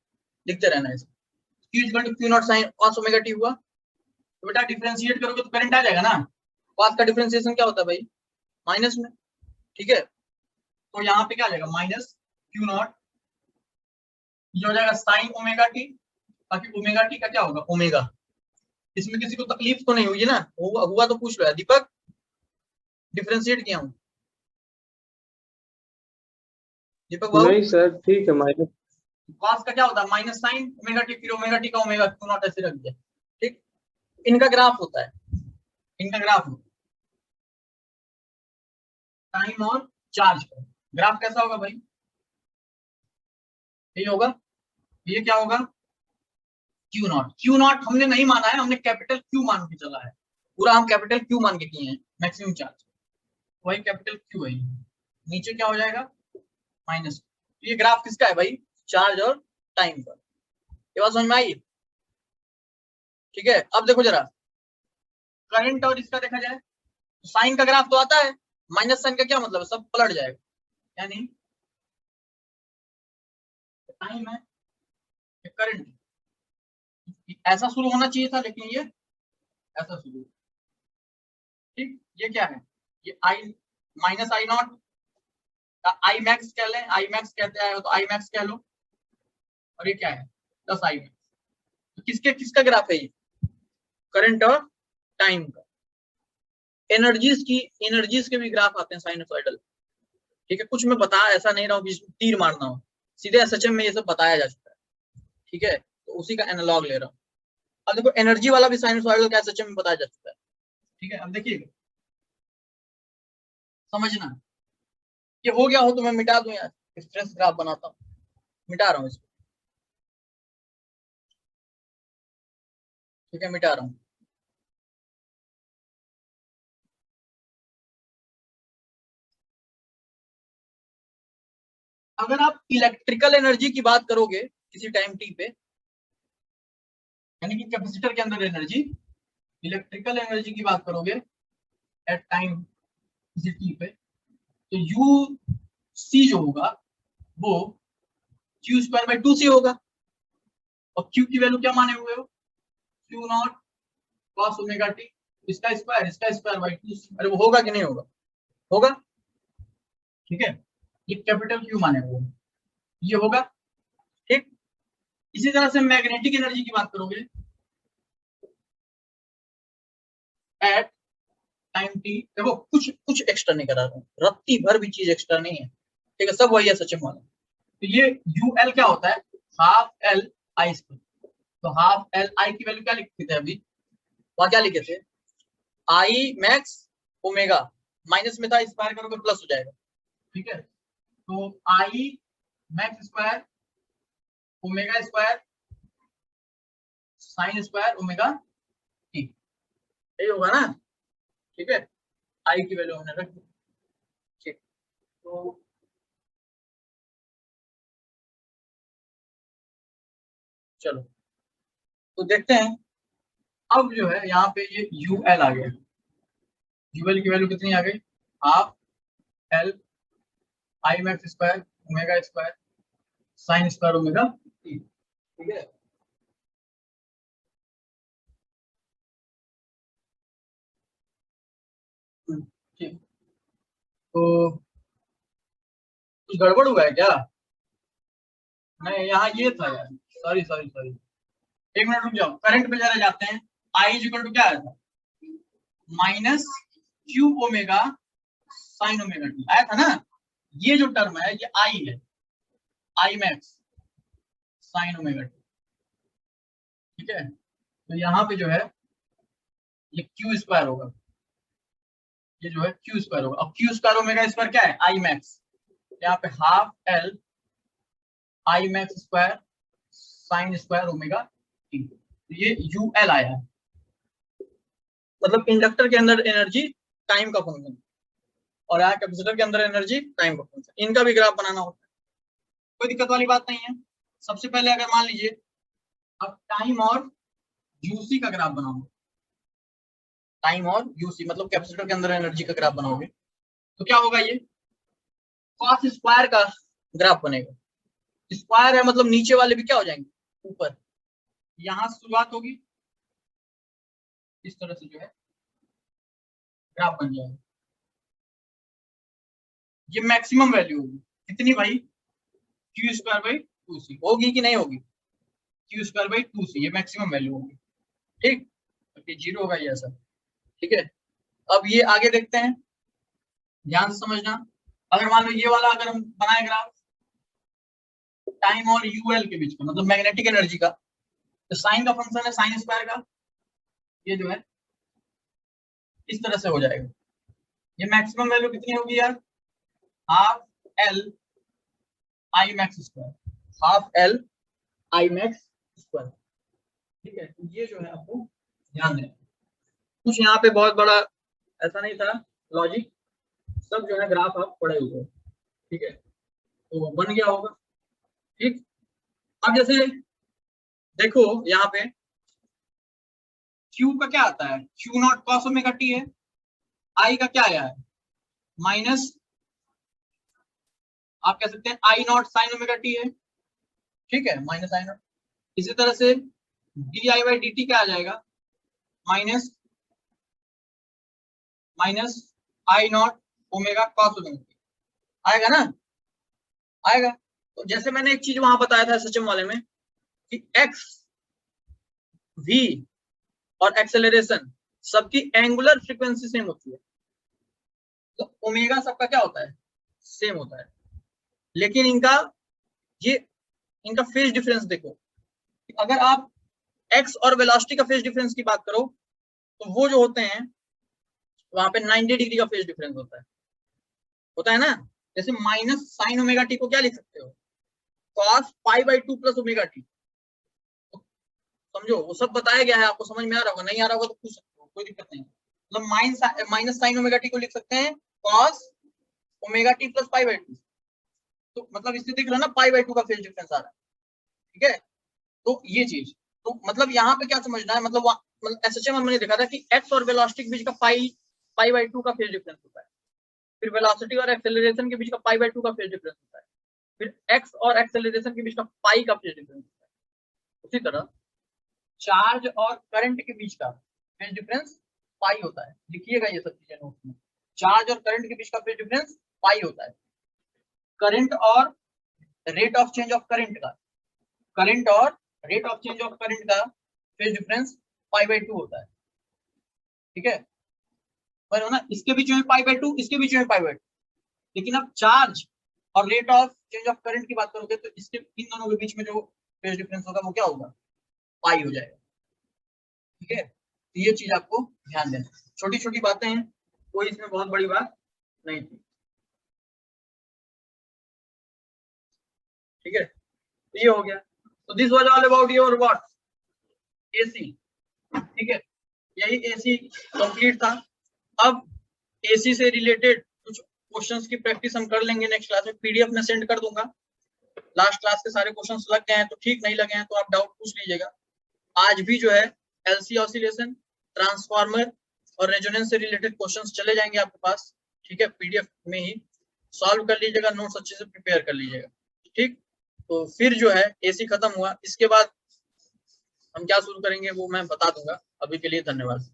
लिखते रहना है। q equal to Q not sine cos omega T हुआ, तो बेटा डिफरेंशिएट करोगे तो करंट आ जाएगा ना, कॉस का डिफरेंशिएशन क्या होता है भाई, माइनस में, ठीक है, तो यहाँ पे क्या आ जाएगा माइनस क्यू नॉट, ये हो जाएगा साइन ओमेगा टी, बाकी ओमेगा टी का क्या होगा ओमेगा। इसमें किसी को तकलीफ तो नहीं हुई ना, हुआ तो पूछ लो यार दीपक, डिफरेंशिएट किया हूँ दीपक बाबू। नहीं सर ठीक है, माइनस। कॉस का क्या होता है माइनस साइन ओमेगा टी, फिर ओमेगा टी का ओमेगा क्यू नॉट ऐसे रख दिया। ठीक, इनका ग्राफ होता है, इनका ग्राफ टाइम और चार्ज का ग्राफ कैसा होगा भाई, ये होगा, ये क्या होगा क्यू नॉट। क्यू नॉट हमने नहीं माना है, हमने कैपिटल क्यू मान के चला है, पूरा हम कैपिटल क्यू मान के किए हैं मैक्सिमम चार्ज, वही कैपिटल क्यू है। नीचे क्या हो जाएगा माइनस। ये ग्राफ किसका है भाई, चार्ज और टाइम का। ये बात समझ में आई, ठीक है। अब देखो जरा करंट और इसका देखा जाए, साइन का ग्राफ तो आता है, माइनस साइन का क्या मतलब है, सब पलट जाएगा, यानी टाइम है करंट, ऐसा शुरू होना चाहिए था लेकिन ये ऐसा शुरू। ठीक, ये क्या है, ये I minus I naught, I max कह लें, आई मैक्स कहते हैं तो आई मैक्स कह लो, और ये क्या है प्लस आई मैक्स। तो किसके किसका ग्राफ है ये, करंट और टाइम का। एनर्जीज के भी ग्राफ आते हैं साइनसॉइडल, ठीक है। कुछ मैं बता ऐसा नहीं रहा हूँ कि तीर मारना हो, सीधे एसएचएम में ये सब बताया जा चुका है, ठीक है, तो उसी का एनालॉग ले रहा हूँ। अब देखो एनर्जी वाला भी साइनसॉइडल का एसएचएम में बताया जा चुका है, ठीक है। अब देखिए समझना, ये हो गया हो तो मैं मिटा दूं यार, स्ट्रेस ग्राफ बनाता हूँ, मिटा रहा हूँ इसको, ठीक है, मिटा रहा हूँ। अगर आप इलेक्ट्रिकल एनर्जी की बात करोगे किसी टाइम टी पे, यानी कि कैपेसिटर के अंदर एनर्जी, इलेक्ट्रिकल एनर्जी की बात करोगे एट टाइम किसी टी पे, तो यू सी जो होगा वो क्यू स्क्वायर बाई टू सी होगा, और क्यू की वैल्यू क्या माने हुए हो Q naught cos omega T, इसका स्क्वायर बाई टू सी। अरे वो होगा कि नहीं होगा, होगा, ठीक है, ये कैपिटल क्यू माने हुए ये होगा, ठीक। इसी तरह से मैग्नेटिक एनर्जी की बात करोगे एट टाइम टी, देखो कुछ कुछ एक्स्ट्रा नहीं करा रहा हूँ, रत्ती भर भी चीज एक्स्ट्रा नहीं है, ठीक है, सब वही है सचिन वाला। तो ये यू एल क्या होता है हाफ एल आई स्क्वायर, तो हाफ एल आई की वैल्यू क्या लिखते थे अभी, वहां क्या लिखे थे आई मैक्स ओमेगा, माइनस में था स्क्वायर करोगे प्लस हो जाएगा, ठीक है। तो I max square omega square sine square omega T, यही होगा ना, ठीक है। आई की वैल्यू हमने रख दी, ठीक। तो चलो तो देखते हैं, अब जो है यहाँ पे ये यू एल आ गया, यू एल की वैल्यू कितनी आ गई half L I max square omega square sine square omega T, ठीक है। ठीक, तो कुछ गड़बड़ हुआ है क्या, नहीं यहाँ ये था यार, सॉरी सॉरी सॉरी, एक मिनट रुक जाओ, करंट पे जरा जाते हैं। आई इक्वल टू क्या आया था minus Q omega sine omega T आया था ना, ये जो टर्म है ये आई है, I max sine omega T, ठीक है। तो यहाँ पे जो है ये क्यू स्क्वायर होगा, ये जो है क्यू स्क्वायर होगा, अब क्यू स्क्वायर ओमेगा स्क्वायर क्या है आई मैक्स, यहाँ पे half L I max square sine square omega T, ये यू एल आया है, मतलब इंडक्टर के अंदर एनर्जी टाइम का फंक्शन, और यहाँ कैपेसिटर के अंदर एनर्जी टाइम का फंक्शन, इनका भी ग्राफ बनाना होता है, कोई दिक्कत वाली बात नहीं है। सबसे पहले अगर मान लीजिए अब टाइम और यूसी का ग्राफ बनाओगे, टाइम और यूसी मतलब कैपेसिटर के अंदर एनर्जी का ग्राफ बनाओगे, तो क्या होगा ये कॉस स्क्वायर का ग्राफ बनेगा, स्क्वायर है मतलब नीचे वाले भी क्या हो जाएंगे ऊपर, यहां से शुरुआत होगी, इस तरह से जो है ग्राफ बन जाएगा, ये मैक्सिमम वैल्यू होगी कितनी भाई, क्यू स्क्वायर बाई 2c होगी कि नहीं होगी, क्यू स्क्वायर बाई 2c ये मैक्सिमम वैल्यू होगी, ठीक, तो जीरो होगा ये ऐसा, ठीक है। अब ये आगे देखते हैं, ध्यान से समझना। अगर मान लो ये वाला अगर हम बनाए ग्राफ टाइम और यूएल के बीच में, मतलब मैग्नेटिक एनर्जी का, तो साइन का फंक्शन है साइन स्क्वायर का, ये जो है इस तरह से हो जाएगा। ये मैक्सिमम वैल्यू कितनी होगी यार, half L I max square, half L I max square, ठीक है। तो ये जो है आपको ध्यान देना, कुछ यहाँ पे बहुत बड़ा ऐसा नहीं था लॉजिक, सब जो है ग्राफ आप पढ़े हुए हो, ठीक है, तो बन गया होगा, ठीक। अब जैसे देखो यहाँ पे Q का क्या आता है, Q not cos omega T है, I का क्या आया है माइनस, आप कह सकते हैं I not sine omega T है, ठीक है, माइनस आई नॉट। इसी तरह से D I by D t क्या आ जाएगा, minus minus I not omega cos omega T, आएगा ना, आएगा। तो जैसे मैंने एक चीज वहां बताया था सचिन वाले में कि एक्स वी और एक्सेलरेशन सबकी एंगुलर फ्रीक्वेंसी सेम होती है, तो ओमेगा सबका क्या होता है, सेम होता है, लेकिन इनका फेज डिफरेंस देखो, अगर आप एक्स और वेलोसिटी का फेज डिफरेंस की बात करो तो वो जो होते हैं वहां पे 90 डिग्री का फेज डिफरेंस होता है ना। जैसे माइनस साइन ओमेगा टी को क्या लिख सकते हो, cos pi by 2 plus omega T, समझो वो सब बताया गया है, आपको समझ में आ रहा होगा, नहीं आ रहा होगा तो पूछ सकते हो, कोई दिक्कत नहीं। मतलब माइनस साइन ओमेगा टी को लिख सकते हैं cos omega t plus pi by 2, तो मतलब इससे दिख रहा है ना पाई बाई 2 का फेज डिफरेंस आ रहा है, ठीक है। तो ये चीज, तो मतलब यहाँ पे क्या समझना है, मतलब एसएचएम हमने देखा था कि एक्स और वेलोसिटी के बीच का पाई बाई 2 का फेज डिफरेंस होता है, फिर वेलोसिटी और एक्सेलरेशन के बीच का पाई बाई 2 का फेज डिफरेंस होता है, फिर एक्स और एक्सेलरेशन के बीच का पाई का फेज डिफरेंस होता है। उसी तरह चार्ज और करंट के बीच का फेज डिफरेंस पाई होता है, लिखिएगा ये सब चीजें नोट्स में, चार्ज और करंट के बीच का फेज डिफरेंस पाई होता है। करंट और rate of change of current का, करंट और rate of change of current का फेज डिफरेंस पाई बाई 2 होता है, ठीक है, पर ना इसके बीच में पाई बाई 2, इसके बीच में पाई बाई 2, लेकिन अब चार्ज और rate of change of current की बात करोगे तो इसके इन दोनों के बीच में जो फेज डिफरेंस होगा वो क्या होगा, पाई हो जाएगा, ठीक है। तो ये चीज आपको ध्यान देना, छोटी छोटी बातें हैं, कोई इसमें बहुत बड़ी बात नहीं थी, ठीक है। तो ये हो गया, तो this was all about your what, AC, ठीक है, यही एसी कंप्लीट था। अब एसी से रिलेटेड कुछ क्वेश्चंस की प्रैक्टिस हम कर लेंगे नेक्स्ट क्लास में, पीडीएफ में सेंड कर दूंगा, लास्ट क्लास के सारे क्वेश्चंस लग गए हैं तो ठीक, नहीं लगे हैं तो आप डाउट पूछ लीजिएगा। आज भी जो है एलसी ऑसिलेशन, ट्रांसफार्मर और रेजोनेंस से रिलेटेड क्वेश्चंस चले जाएंगे आपके पास, ठीक है, पीडीएफ में ही सॉल्व कर लीजिएगा, नोट्स अच्छे से प्रिपेयर कर लीजिएगा, ठीक। तो फिर जो है एसी खत्म हुआ, इसके बाद हम क्या शुरू करेंगे वो मैं बता दूंगा, अभी के लिए धन्यवाद।